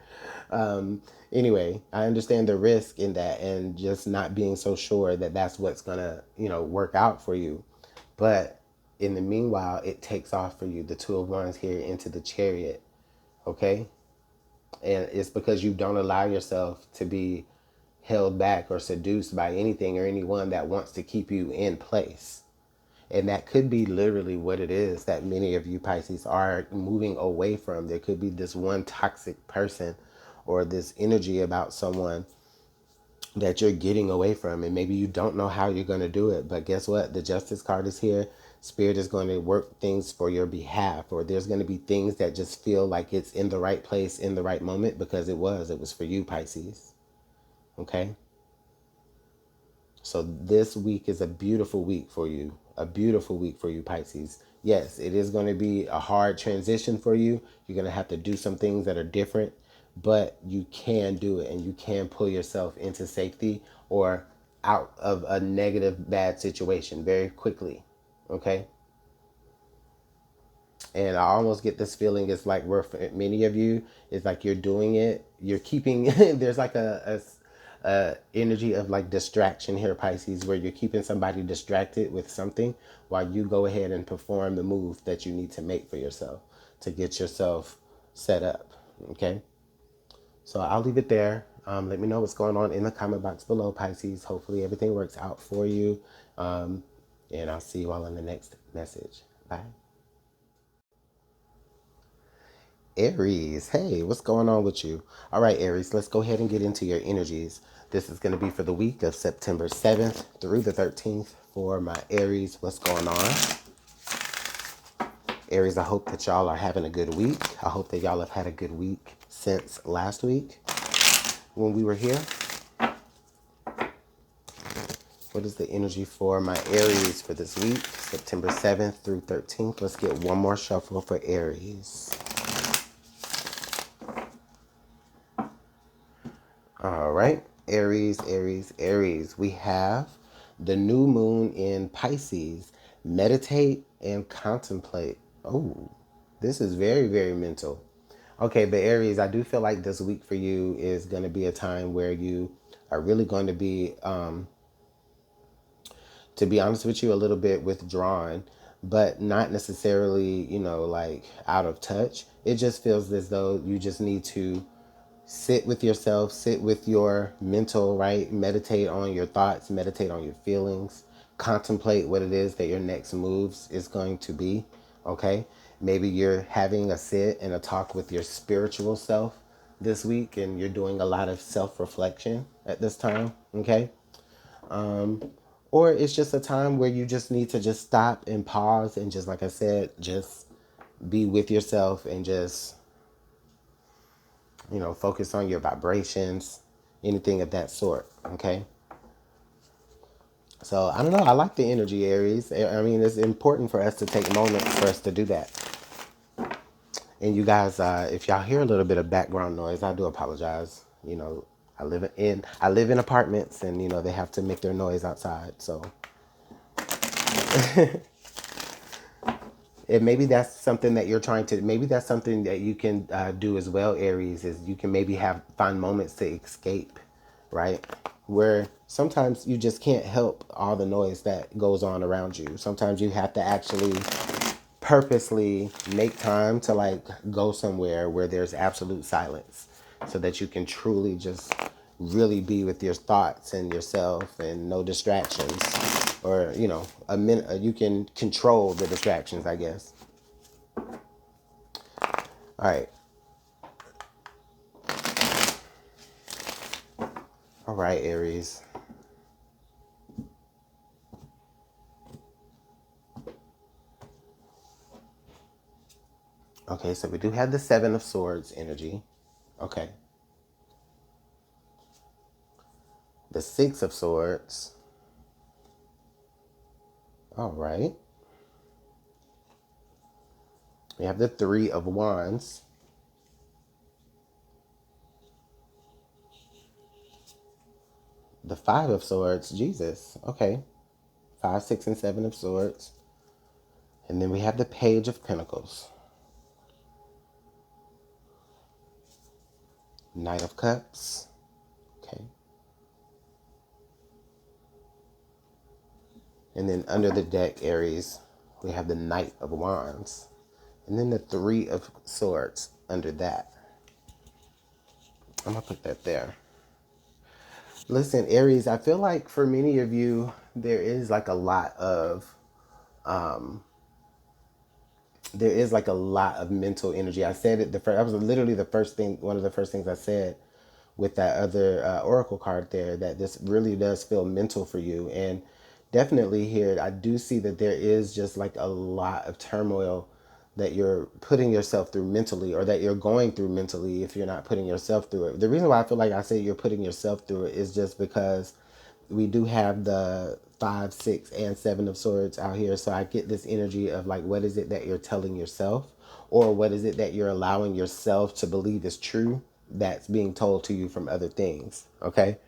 Anyway, I understand the risk in that, and just not being so sure that that's what's gonna, work out for you. But in the meanwhile, it takes off for you, the Two of Wands here into the Chariot. Okay. And it's because you don't allow yourself to be held back or seduced by anything or anyone that wants to keep you in place. And that could be literally what it is that many of you Pisces are moving away from. There could be this one toxic person or this energy about someone that you're getting away from. And maybe you don't know how you're going to do it. But guess what? The Justice card is here. Spirit is going to work things for your behalf. Or there's going to be things that just feel like it's in the right place in the right moment, because it was for you, Pisces. Okay? So this week is a beautiful week for you. A beautiful week for you, Pisces. Yes, it is going to be a hard transition for you. You're going to have to do some things that are different, but you can do it, and you can pull yourself into safety or out of a negative, bad situation very quickly. Okay? And I almost get this feeling, it's like we're, for many of you, it's like you're doing it, you're keeping, there's like a energy of like distraction here, Pisces, where you're keeping somebody distracted with something while you go ahead and perform the move that you need to make for yourself to get yourself set up. Okay. So I'll leave it there. Let me know what's going on in the comment box below, Pisces. Hopefully everything works out for you. And I'll see you all in the next message. Bye. Aries, hey, what's going on with you? All right, Aries, let's go ahead and get into your energies. This is going to be for the week of September 7th through the 13th for my Aries. What's going on? Aries, I hope that y'all are having a good week. I hope that y'all have had a good week since last week when we were here. What is the energy for my Aries for this week, September 7th through 13th? Let's get one more shuffle for Aries. All right, Aries, Aries, Aries. We have the new moon in Pisces. Meditate and contemplate. Oh, this is very, very mental. Okay, but Aries, I do feel like this week for you is going to be a time where you are really going to be honest with you, a little bit withdrawn, but not necessarily, like out of touch. It just feels as though you just need to sit with yourself, sit with your mental, right? Meditate on your thoughts, meditate on your feelings, contemplate what it is that your next moves is going to be, okay? Maybe you're having a sit and a talk with your spiritual self this week, and you're doing a lot of self-reflection at this time, okay? Or it's just a time where you just need to just stop and pause and just, like I said, just be with yourself and just focus on your vibrations, anything of that sort, okay? So, I don't know. I like the energy, Aries. I mean, it's important for us to take moments for us to do that. And you guys, if y'all hear a little bit of background noise, I do apologize. I live in apartments, and, they have to make their noise outside, so. And maybe that's something that you're maybe that's something that you can do as well, Aries, is you can maybe find moments to escape, right? Where sometimes you just can't help all the noise that goes on around you. Sometimes you have to actually purposely make time to like go somewhere where there's absolute silence so that you can truly just really be with your thoughts and yourself and no distractions. Or, a minute, you can control the distractions, I guess. All right. All right, Aries. Okay, so we do have the Seven of Swords energy. Okay. The Six of Swords. All right. We have the Three of Wands. The Five of Swords. Jesus. Okay. 5, 6, and 7 of Swords. And then we have the Page of Pentacles. Knight of Cups. Okay. And then under the deck, Aries, we have the Knight of Wands. And then the Three of Swords under that. I'm going to put that there. Listen, Aries, I feel like for many of you, there is like a lot of mental energy. I said it that was literally the first thing, one of the first things I said with that other oracle card there, that this really does feel mental for you. And definitely here, I do see that there is just like a lot of turmoil that you're putting yourself through mentally, or that you're going through mentally if you're not putting yourself through it. The reason why I feel like I say you're putting yourself through it is just because we do have the 5, 6, and 7 of Swords out here. So I get this energy of like, what is it that you're telling yourself? Or what is it that you're allowing yourself to believe is true that's being told to you from other things? Okay.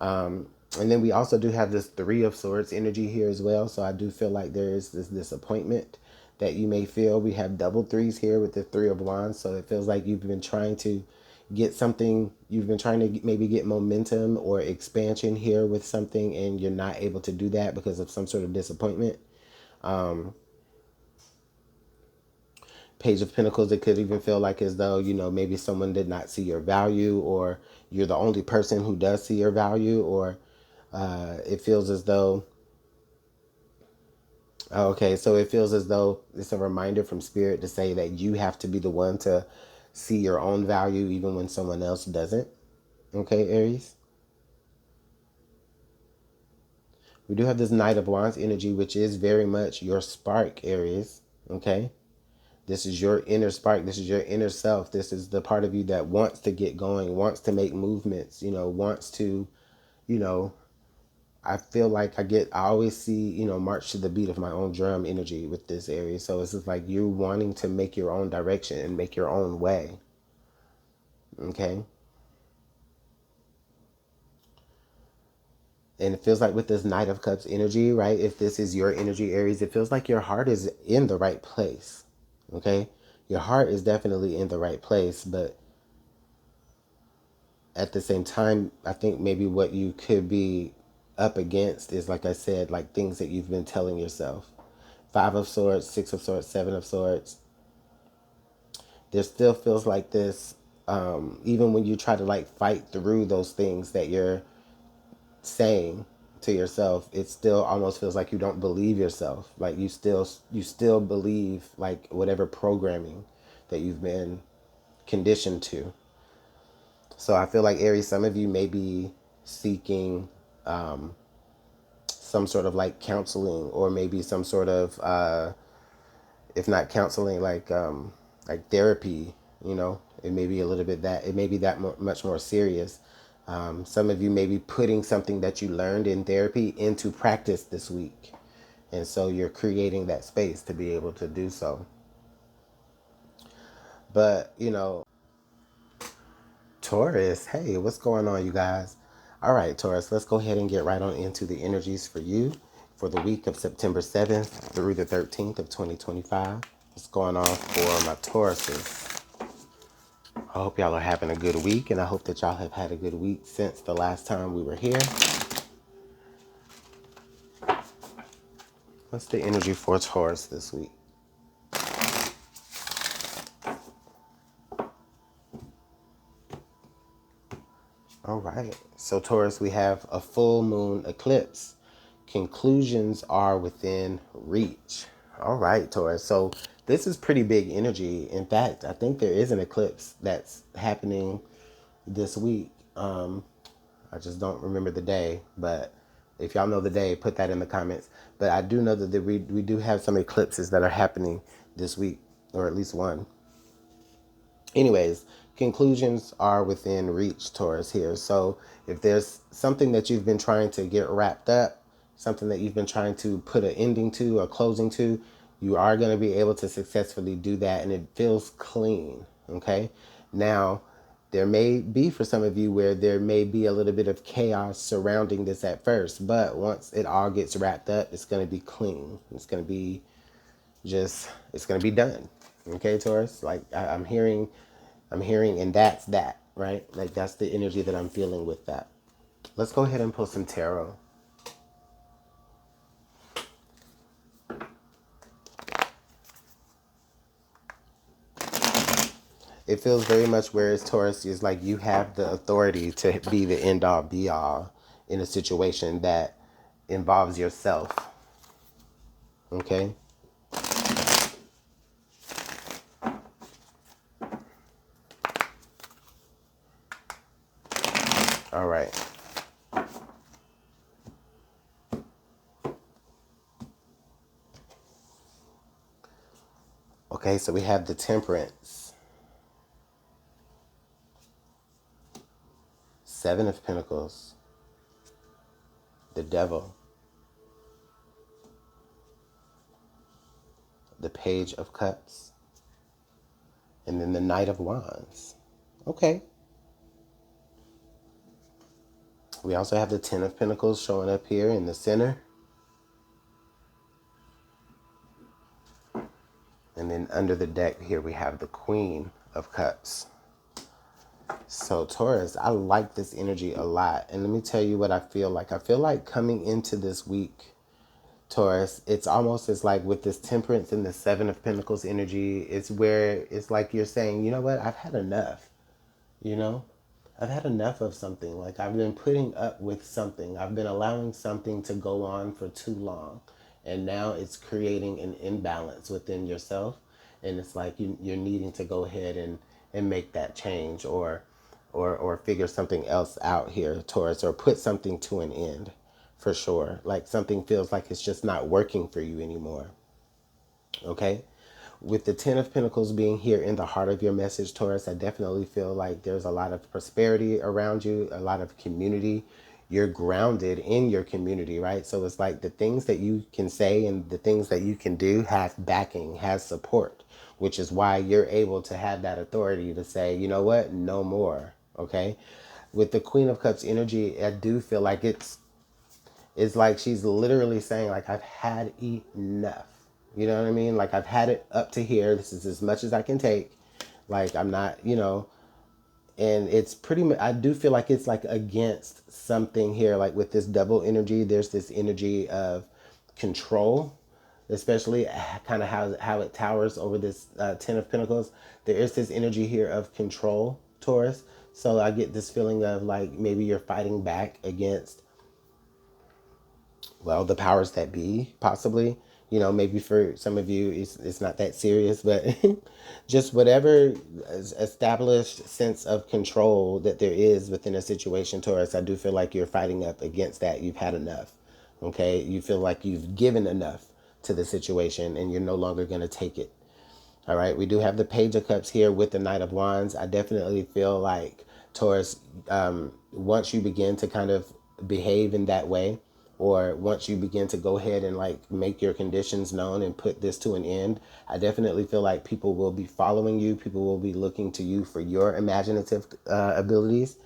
And then we also do have this 3 of Swords energy here as well. So I do feel like there is this disappointment that you may feel. We have double threes here with the 3 of Wands. So it feels like you've been trying to get something, you've been trying to maybe get momentum or expansion here with something, and you're not able to do that because of some sort of disappointment. Page of Pentacles, it could even feel like as though, maybe someone did not see your value, or you're the only person who does see your value, or it feels as though, okay, so it feels as though it's a reminder from Spirit to say that you have to be the one to see your own value even when someone else doesn't. Okay, Aries? We do have this Knight of Wands energy, which is very much your spark, Aries. Okay? This is your inner spark. This is your inner self. This is the part of you that wants to get going, wants to make movements, wants to, you know, I feel like I always see, march to the beat of my own drum energy with this area. So it's just like you wanting to make your own direction and make your own way. Okay? And it feels like with this Knight of Cups energy, right? If this is your energy, Aries, it feels like your heart is in the right place. Okay? Your heart is definitely in the right place, but at the same time, I think maybe what you could be up against is, like I said, like things that you've been telling yourself. 5 of Swords, 6 of Swords, 7 of Swords. There still feels like this, even when you try to like fight through those things that you're saying to yourself, it still almost feels like you don't believe yourself. Like you still believe like whatever programming that you've been conditioned to. So I feel like, Aries, some of you may be seeking some sort of like counseling, or maybe some sort of if not counseling, like therapy. It may be a little bit that it may be that much more serious. Some of you may be putting something that you learned in therapy into practice this week, and so you're creating that space to be able to do so. But Taurus, hey, what's going on, you guys? All right, Taurus, let's go ahead and get right on into the energies for you for the week of September 7th through the 13th of 2025. What's going on for my Tauruses? I hope y'all are having a good week, and I hope that y'all have had a good week since the last time we were here. What's the energy for Taurus this week? All right. So Taurus, we have a full moon eclipse. Conclusions are within reach. All right, Taurus. So This is pretty big energy. In fact, I think there is an eclipse that's happening this week. I just don't remember the day, but if y'all know the day, put that in the comments. But I do know that we do have some eclipses that are happening this week, or at least one. Anyways, conclusions are within reach, Taurus, here. So if there's something that you've been trying to get wrapped up, something that you've been trying to put an ending to, a closing to, you are going to be able to successfully do that, and it feels clean. Okay. Now, there may be for some of you where there may be a little bit of chaos surrounding this at first, but once it all gets wrapped up, it's going to be clean. It's going to be it's going to be done. Okay, Taurus? Like I'm hearing, and that's that, right? Like that's the energy that I'm feeling with that. Let's go ahead and pull some tarot. It feels very much, whereas Taurus is like you have the authority to be the end all be all in a situation that involves yourself. Okay? All right. Okay, so we have the Temperance, Seven of Pentacles, the Devil, the Page of Cups, and then the Knight of Wands. Okay. We also have the Ten of Pentacles showing up here in the center. And then under the deck here we have the Queen of Cups. So Taurus, I like this energy a lot. And let me tell you what I feel like. I feel like coming into this week, Taurus, it's almost as like with this Temperance and the Seven of Pentacles energy, it's where it's like you're saying, you know what, I've had enough. You know, I've had enough of something. Like I've been putting up with something. I've been allowing something to go on for too long. And now it's creating an imbalance within yourself. And it's like you're needing to go ahead and make that change, or figure something else out here, Taurus, or put something to an end for sure. Like something feels like it's just not working for you anymore. Okay? With the Ten of Pentacles being here in the heart of your message, Taurus, I definitely feel like there's a lot of prosperity around you, a lot of community. You're grounded in your community, right? So it's like the things that you can say and the things that you can do have backing, has support, which is why you're able to have that authority to say, you know what, no more, okay? With the Queen of Cups energy, I do feel like it's like she's literally saying, like, I've had enough. You know what I mean? Like, I've had it up to here. This is as much as I can take. Like, I'm not, and it's pretty much, I do feel like it's like against something here. Like with this double energy, there's this energy of control, especially kind of how it towers over this Ten of Pentacles. There is this energy here of control, Taurus. So I get this feeling of like maybe you're fighting back against, well, the powers that be, possibly. Maybe for some of you, it's not that serious, but just whatever established sense of control that there is within a situation, Taurus, I do feel like you're fighting up against that. You've had enough, okay? You feel like you've given enough to the situation and you're no longer going to take it. All right, we do have the Page of Cups here with the Knight of Wands. I definitely feel like, Taurus, once you begin to kind of behave in that way, or once you begin to go ahead and like make your conditions known and put this to an end, I definitely feel like people will be following you. People will be looking to you for your imaginative abilities.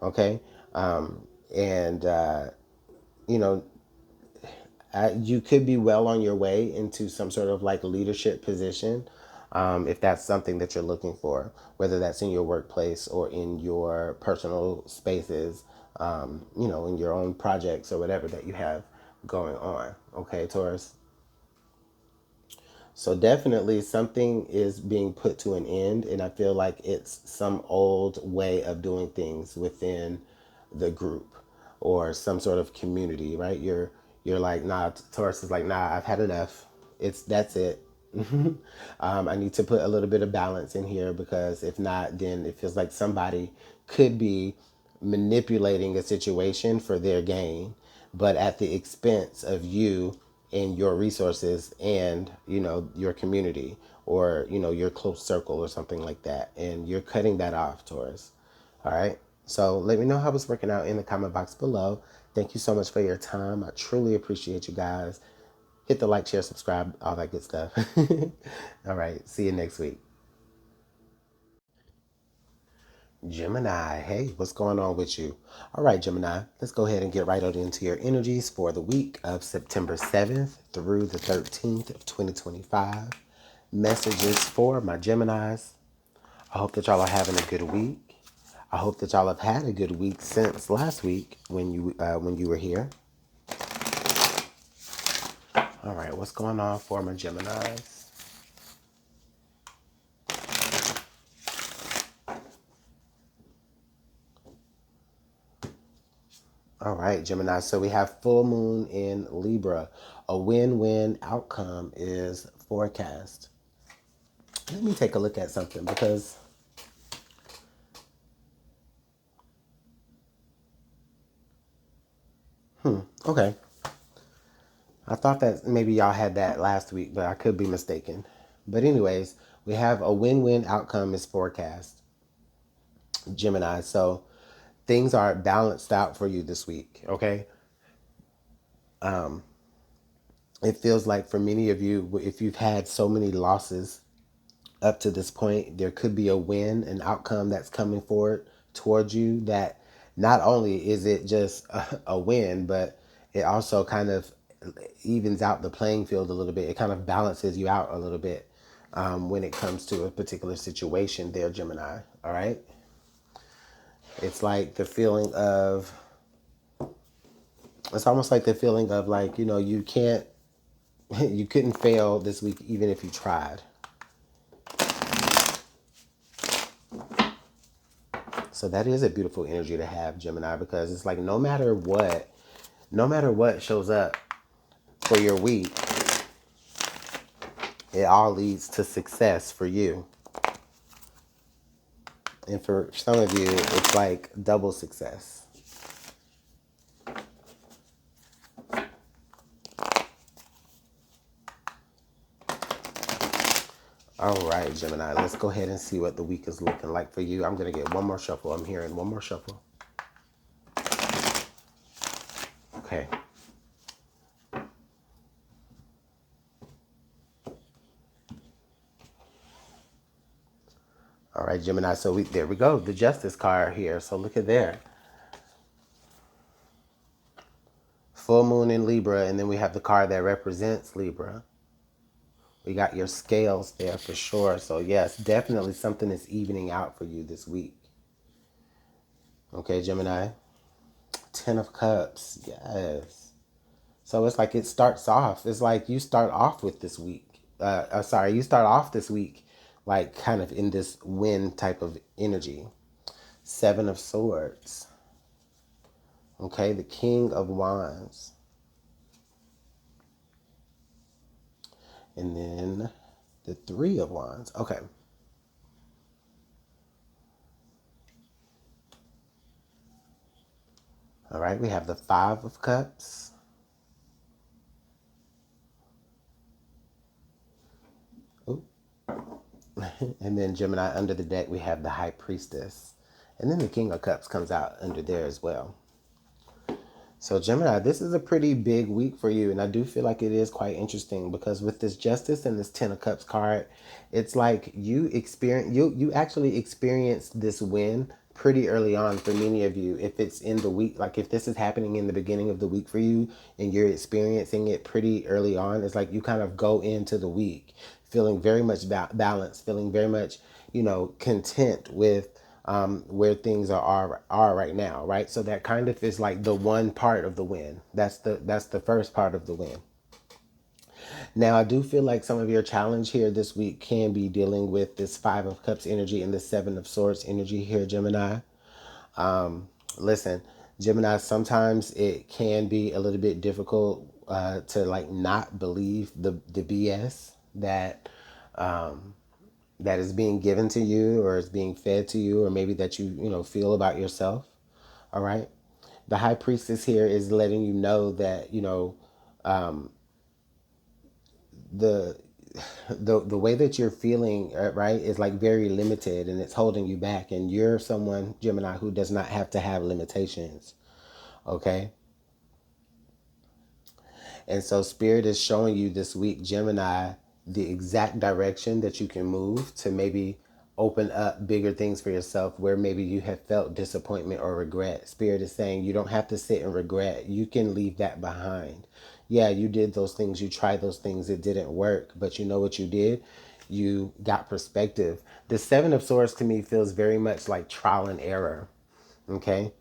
Okay. And, you know, you could be well on your way into some sort of like leadership position, if that's something that you're looking for, whether that's in your workplace or in your personal spaces, in your own projects or whatever that you have going on. Okay, Taurus. So definitely something is being put to an end, and I feel like it's some old way of doing things within the group or some sort of community, right? You're like, nah, Taurus is like, nah, I've had enough. That's it. I need to put a little bit of balance in here, because if not, then it feels like somebody could be manipulating a situation for their gain, but at the expense of you and your resources and, your community, or, your close circle or something like that. And you're cutting that off, Taurus. All right. So let me know how it's working out in the comment box below. Thank you so much for your time. I truly appreciate you guys. Hit the like, share, subscribe, all that good stuff. All right. See you next week. Gemini, hey, what's going on with you? All right, Gemini, let's go ahead and get right out into your energies for the week of September 7th through the 13th of 2025. Messages for my Geminis. I hope that y'all are having a good week. I hope that y'all have had a good week since last week when you were here. All right, what's going on for my Geminis? All right, Gemini. So we have full moon in Libra. A win-win outcome is forecast. Let me take a look at something, because okay. I thought that maybe y'all had that last week, but I could be mistaken. But anyways, we have a win-win outcome is forecast, Gemini. So things are balanced out for you this week, okay? It feels like for many of you, if you've had so many losses up to this point, there could be a win, an outcome that's coming forward towards you, that not only is it just a win, but it also kind of evens out the playing field a little bit. It kind of balances you out a little bit when it comes to a particular situation there, Gemini. All right. It's like the feeling of, it's almost like the feeling of, like, you can't, you couldn't fail this week even if you tried. So that is a beautiful energy to have, Gemini, because it's like no matter what shows up for your week, it all leads to success for you. And for some of you, it's like double success. All right, Gemini, let's go ahead and see what the week is looking like for you. I'm going to get one more shuffle. I'm hearing one more shuffle. Okay. All right, Gemini, so there we go. The Justice card here. So look at there. Full moon in Libra, and then we have the card that represents Libra. We got your scales there for sure. So yes, definitely something is evening out for you this week. Okay, Gemini. 10 of Cups. Yes. So it's like it starts off. It's like you start off with this week. You start off this week like kind of in this win type of energy. 7 of Swords. Okay, the King of Wands. And then the 3 of Wands. Okay. All right, we have the 5 of Cups. Ooh. And then Gemini, under the deck, we have the High Priestess. And then the King of Cups comes out under there as well. So Gemini, this is a pretty big week for you. And I do feel like it is quite interesting, because with this Justice and this 10 of Cups card, it's like you actually experienced this win pretty early on for many of you. If it's in the week, like if this is happening in the beginning of the week for you and you're experiencing it pretty early on, it's like you kind of go into the week feeling very much balanced, feeling very much, content with where things are right now, right? So that kind of is like the one part of the win. That's the first part of the win. Now, I do feel like some of your challenge here this week can be dealing with this 5 of Cups energy and the 7 of Swords energy here, Gemini. Listen, Gemini, sometimes it can be a little bit difficult to like not believe the BS, that that is being given to you or is being fed to you, or maybe that you feel about yourself. All right. The high priestess here is letting you know that, the the way that you're feeling, right, is like very limited and it's holding you back. And you're someone, Gemini, who does not have to have limitations. Okay. And so Spirit is showing you this week, Gemini, the exact direction that you can move to maybe open up bigger things for yourself where maybe you have felt disappointment or regret. Spirit is saying you don't have to sit and regret. You can leave that behind. Yeah, you did those things. You tried those things. It didn't work. But you know what you did? You got perspective. The Seven of Swords to me feels very much like trial and error. Okay.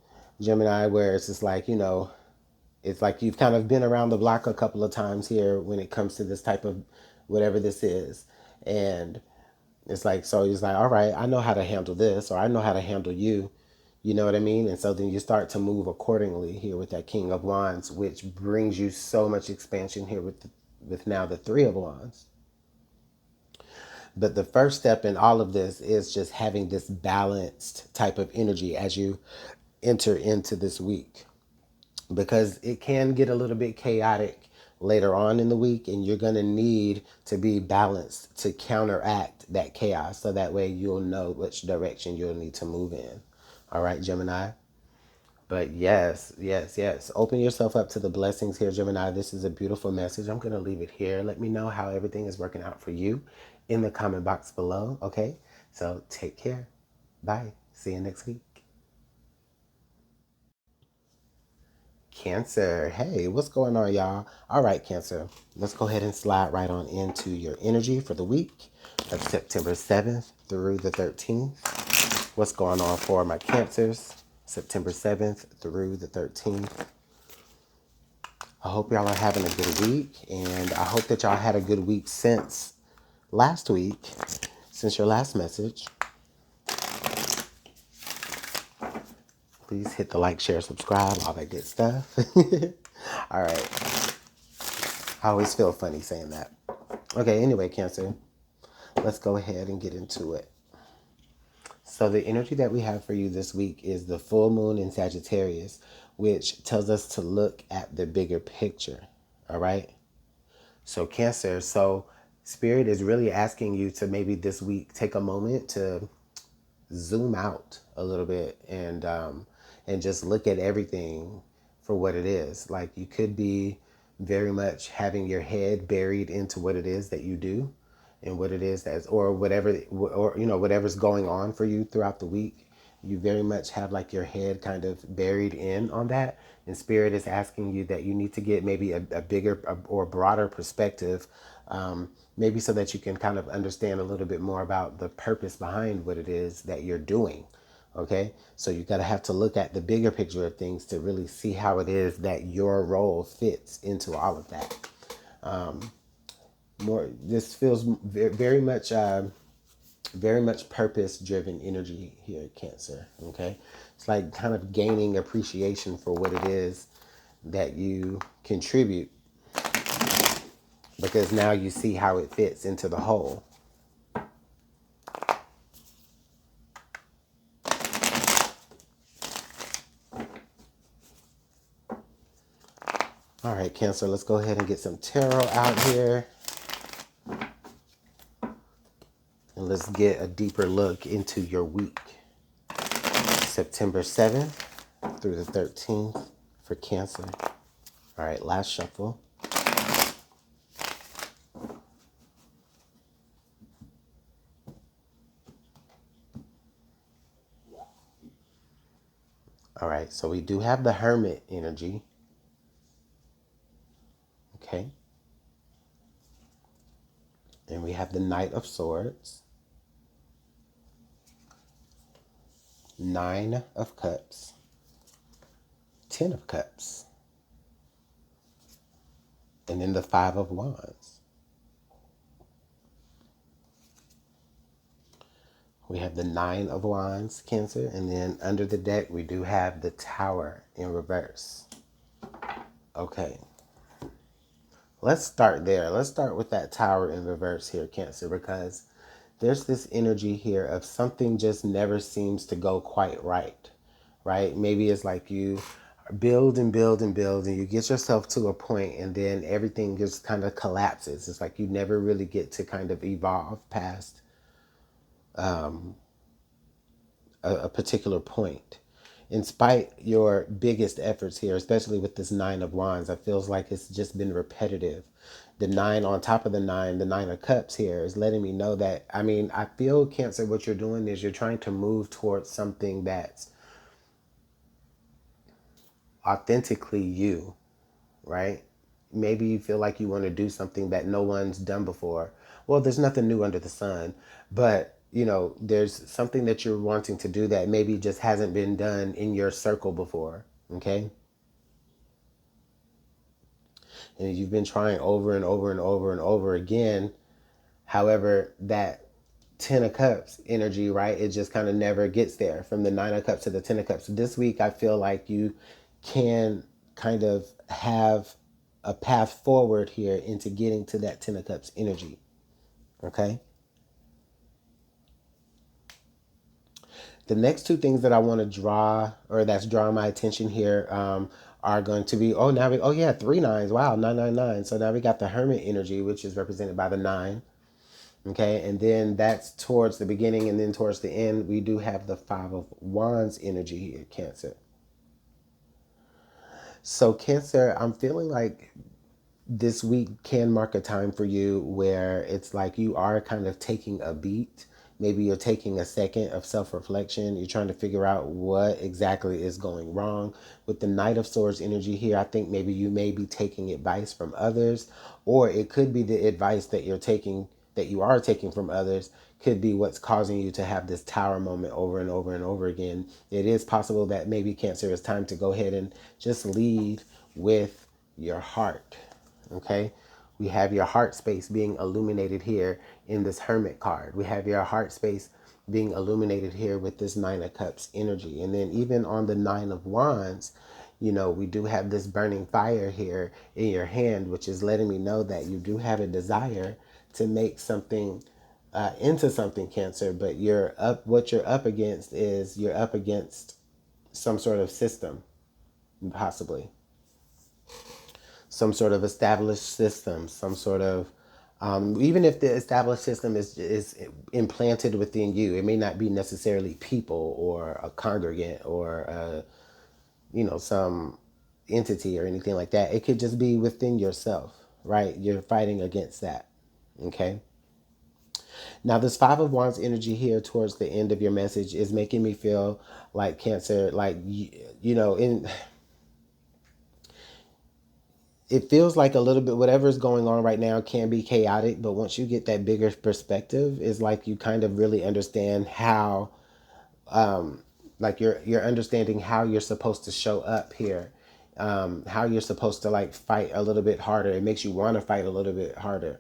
Gemini, where it's just like, it's like you've kind of been around the block a couple of times here when it comes to this type of whatever this is. And it's like, so it's like, all right, I know how to handle this, or I know how to handle you. You know what I mean? And so then you start to move accordingly here with that King of Wands, which brings you so much expansion here with now the Three of Wands. But the first step in all of this is just having this balanced type of energy as you enter into this week, because it can get a little bit chaotic later on in the week, and you're going to need to be balanced to counteract that chaos, so that way you'll know which direction you'll need to move in. All right, Gemini. But yes, yes, yes. Open yourself up to the blessings here, Gemini. This is a beautiful message. I'm going to leave it here. Let me know how everything is working out for you in the comment box below. Okay. So take care. Bye. See you next week. Cancer. Hey, what's going on, y'all? All right, Cancer. Let's go ahead and slide right on into your energy for the week of September 7th through the 13th. What's going on for my Cancers? September 7th through the 13th. I hope y'all are having a good week, and I hope that y'all had a good week since last week, since your last message. Please hit the like, share, subscribe, all that good stuff. All right. I always feel funny saying that. Okay, anyway, Cancer, let's go ahead and get into it. So the energy that we have for you this week is the full moon in Sagittarius, which tells us to look at the bigger picture. All right. So Cancer, so Spirit is really asking you to maybe this week take a moment to zoom out a little bit and just look at everything for what it is. Like, you could be very much having your head buried into what it is that you do and what it is that's, or whatever, or whatever's going on for you throughout the week. You very much have like your head kind of buried in on that, and Spirit is asking you that you need to get maybe a bigger or broader perspective, maybe so that you can kind of understand a little bit more about the purpose behind what it is that you're doing. Okay, so you got to have to look at the bigger picture of things to really see how it is that your role fits into all of that. This feels very much purpose driven energy here at Cancer. Okay, it's like kind of gaining appreciation for what it is that you contribute, because now you see how it fits into the whole. All right, Cancer, let's go ahead and get some tarot out here. And let's get a deeper look into your week. September 7th through the 13th for Cancer. All right, last shuffle. All right, so we do have the Hermit energy. Okay. And we have the Knight of Swords. 9 of Cups. 10 of Cups. And then the 5 of Wands. We have the 9 of Wands, Cancer. And then under the deck, we do have the Tower in reverse. Okay. let's start there. Let's start with that Tower in reverse here, Cancer, because there's this energy here of something just never seems to go quite right, right? Maybe it's like you build and build and build, and you get yourself to a point, and then everything just kind of collapses. It's like you never really get to kind of evolve past a particular point. In spite your biggest efforts here, especially with this Nine of Wands, it feels like it's just been repetitive. The nine on top of the Nine of Cups here is letting me know that, I mean, I feel, Cancer, what you're doing is you're trying to move towards something that's authentically you, right? Maybe you feel like you want to do something that no one's done before. Well, there's nothing new under the sun, but there's something that you're wanting to do that maybe just hasn't been done in your circle before, okay? And you've been trying over and over and over and over again. However, that Ten of Cups energy, right? It just kind of never gets there from the Nine of Cups to the Ten of Cups. This week, I feel like you can kind of have a path forward here into getting to that Ten of Cups energy, okay? The next two things that I want to draw, or that's drawing my attention here, are going to be, oh yeah, three nines. Wow, 999. So now we got the Hermit energy, which is represented by the nine. Okay, and then that's towards the beginning, and then towards the end, we do have the Five of Wands energy here, Cancer. So, Cancer, I'm feeling like this week can mark a time for you where it's like you are kind of taking a beat. Maybe you're taking a second of self-reflection. You're trying to figure out what exactly is going wrong. With the Knight of Swords energy here, I think maybe you may be taking advice from others, or it could be the advice that you are taking from others could be what's causing you to have this tower moment over and over and over again. It is possible that maybe, Cancer, it's time to go ahead and just lead with your heart. Okay, we have your heart space being illuminated here in this Hermit card. We have your heart space being illuminated here with this Nine of Cups energy. And then even on the Nine of Wands, we do have this burning fire here in your hand, which is letting me know that you do have a desire to make something into something, Cancer. But what you're up against is you're up against some sort of system, possibly some sort of established system, some sort of even if the established system is implanted within you, it may not be necessarily people or a congregant or some entity or anything like that. It could just be within yourself, right? You're fighting against that. Okay. Now, this Five of Wands energy here towards the end of your message is making me feel like, Cancer, like in it feels like a little bit whatever's going on right now can be chaotic, but once you get that bigger perspective, it's like you kind of really understand how like you're understanding how you're supposed to show up here, how you're supposed to like fight a little bit harder. It makes you want to fight a little bit harder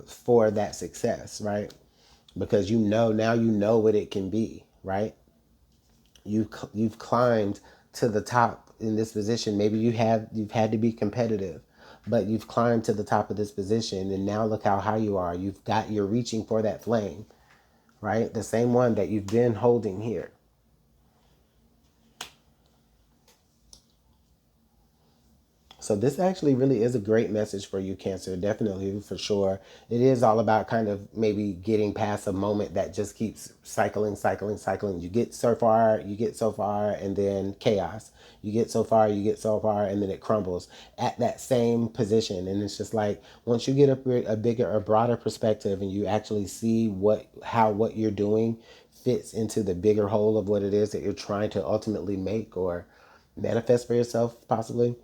for that success, right? Because now you know what it can be, right? You've climbed to the top in this position. Maybe you've had to be competitive, but you've climbed to the top of this position, and now look how high you are. You're reaching for that flame, right? The same one that you've been holding here. So this actually really is a great message for you, Cancer. Definitely, for sure. It is all about kind of maybe getting past a moment that just keeps cycling, cycling, cycling. You get so far, and then chaos. You get so far, and then it crumbles at that same position. And it's just like once you get a bigger, a broader perspective, and you actually see how what you're doing fits into the bigger whole of what it is that you're trying to ultimately make or manifest for yourself, possibly,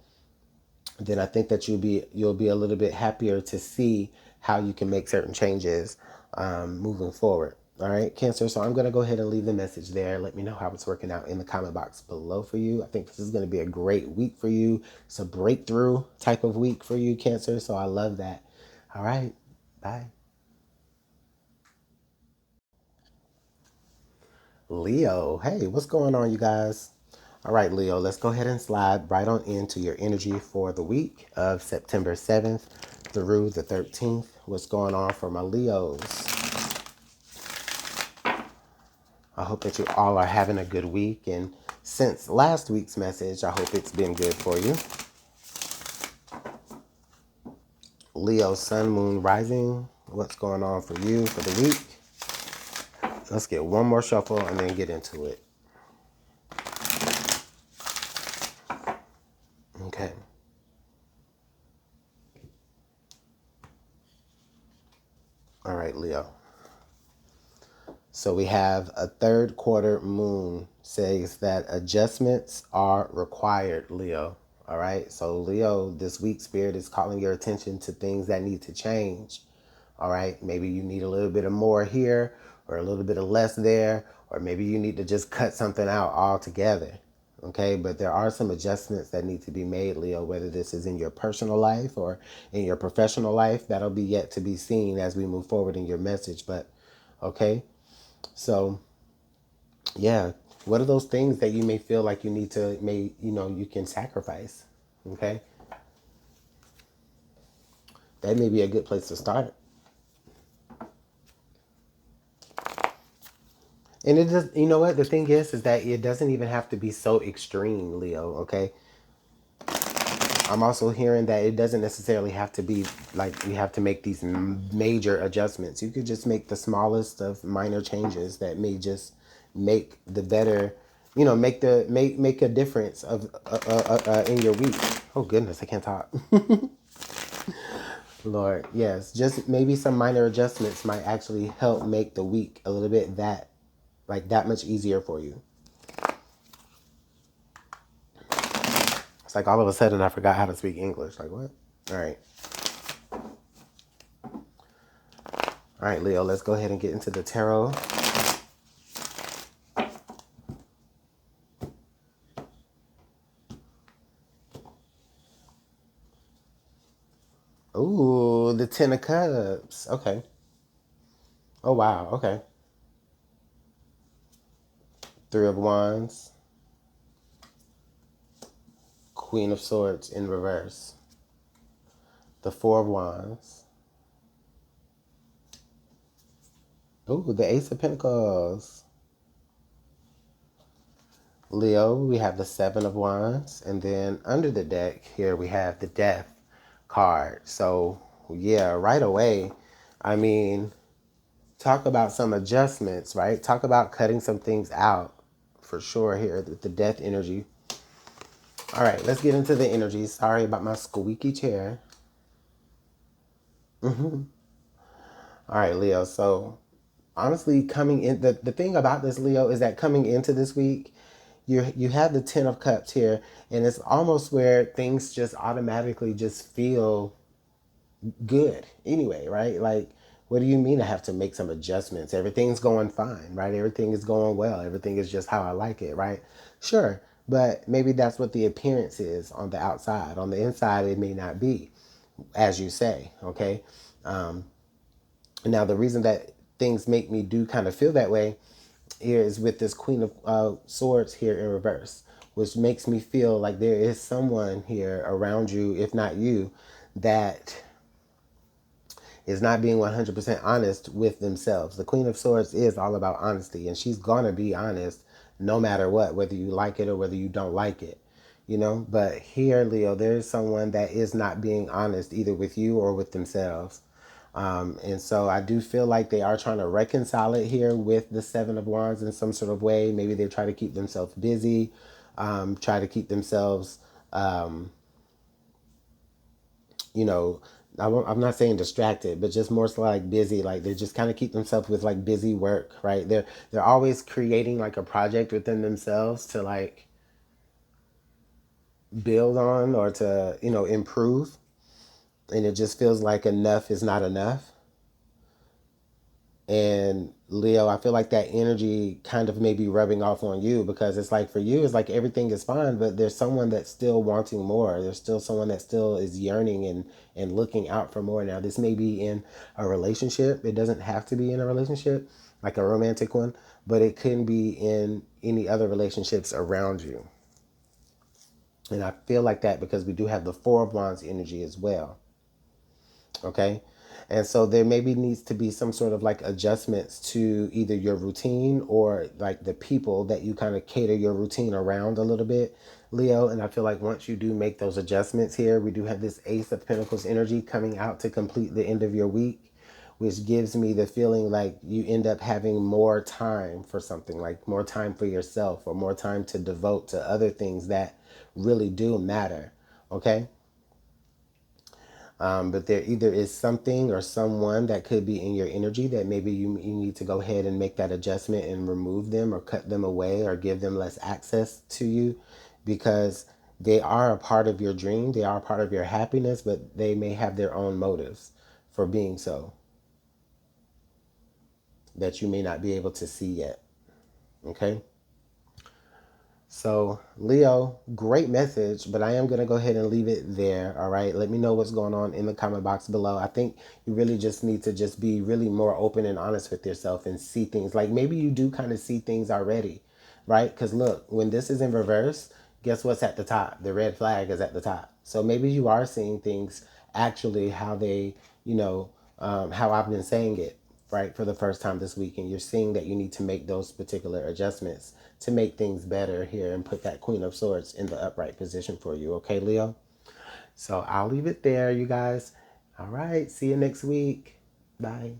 then I think that you'll be a little bit happier to see how you can make certain changes moving forward. All right, Cancer. So I'm going to go ahead and leave the message there. Let me know how it's working out in the comment box below for you. I think this is going to be a great week for you. It's a breakthrough type of week for you, Cancer. So I love that. All right. Bye. Leo. Hey, what's going on, you guys? All right, Leo, let's go ahead and slide right on into your energy for the week of September 7th through the 13th. What's going on for my Leos? I hope that you all are having a good week. And since last week's message, I hope it's been good for you. Leo, Sun, Moon, Rising. What's going on for you for the week? Let's get one more shuffle and then get into it. Okay. All right, Leo. So we have a third quarter moon says that adjustments are required, Leo. All right. So Leo, this week Spirit is calling your attention to things that need to change. All right. Maybe you need a little bit of more here or a little bit of less there, or maybe you need to just cut something out altogether. Okay. But there are some adjustments that need to be made, Leo, whether this is in your personal life or in your professional life. That'll be yet to be seen as we move forward in your message. But okay. So, yeah, what are those things that you may feel like you need to, you can sacrifice? Okay. That may be a good place to start. And it does, you know what? The thing is that it doesn't even have to be so extreme, Leo. Okay. I'm also hearing that it doesn't necessarily have to be like you have to make these major adjustments. You could just make the smallest of minor changes that may just make the better, make a difference of in your week. Oh goodness, I can't talk. Lord, yes, just maybe some minor adjustments might actually help make the week a little bit that much easier for you. It's like all of a sudden I forgot how to speak English. Like what? All right. All right, Leo, let's go ahead and get into the tarot. Ooh, the Ten of Cups. Okay. Oh, wow. Okay. Three of Wands. Queen of Swords in reverse. The Four of Wands. Ooh, the Ace of Pentacles. Leo, we have the Seven of Wands. And then under the deck here, we have the Death card. So, yeah, right away, I mean, talk about some adjustments, right? Talk about cutting some things out for sure here with the Death energy. All right, let's get into the energy. Sorry about my squeaky chair. All right, Leo. So honestly, coming in, the thing about this, Leo, is that coming into this week, you have the Ten of Cups here, and it's almost where things just automatically just feel good anyway, right? Like, what do you mean I have to make some adjustments? Everything's going fine, right? Everything is going well. Everything is just how I like it, right? Sure, but maybe that's what the appearance is on the outside. On the inside, it may not be, as you say, okay? Now, the reason that things make me do kind of feel that way is with this Queen of Swords here in reverse, which makes me feel like there is someone here around you, if not you, that is not being 100% honest with themselves. The Queen of Swords is all about honesty, and she's going to be honest no matter what, whether you like it or whether you don't like it, But here, Leo, there's someone that is not being honest either with you or with themselves. And so I do feel like they are trying to reconcile it here with the Seven of Wands in some sort of way. Maybe they try to keep themselves busy, try to keep themselves, I'm not saying distracted, but just more so like busy. Like they just kind of keep themselves with like busy work, right? They're always creating like a project within themselves to like build on or to, improve. And it just feels like enough is not enough. And Leo, I feel like that energy kind of may be rubbing off on you because it's like for you, it's like everything is fine, but there's someone that's still wanting more. There's still someone that still is yearning and looking out for more. Now, this may be in a relationship. It doesn't have to be in a relationship, like a romantic one, but it can be in any other relationships around you. And I feel like that because we do have the Four of Wands energy as well. Okay. And so there maybe needs to be some sort of like adjustments to either your routine or like the people that you kind of cater your routine around a little bit, Leo. And I feel like once you do make those adjustments here, we do have this Ace of Pentacles energy coming out to complete the end of your week, which gives me the feeling like you end up having more time for something, like more time for yourself or more time to devote to other things that really do matter. Okay. But there either is something or someone that could be in your energy that maybe you need to go ahead and make that adjustment and remove them or cut them away or give them less access to you, because they are a part of your dream. They are a part of your happiness, but they may have their own motives for being so that you may not be able to see yet. Okay. So, Leo, great message, but I am going to go ahead and leave it there. All right. Let me know what's going on in the comment box below. I think you really just need to just be really more open and honest with yourself and see things. Like maybe you do kind of see things already, right? Because look, when this is in reverse, guess what's at the top? The red flag is at the top. So maybe you are seeing things actually how they, how I've been saying it, right, for the first time this week. And you're seeing that you need to make those particular adjustments to make things better here and put that Queen of Swords in the upright position for you. Okay, Leo? So I'll leave it there, you guys. All right. See you next week. Bye.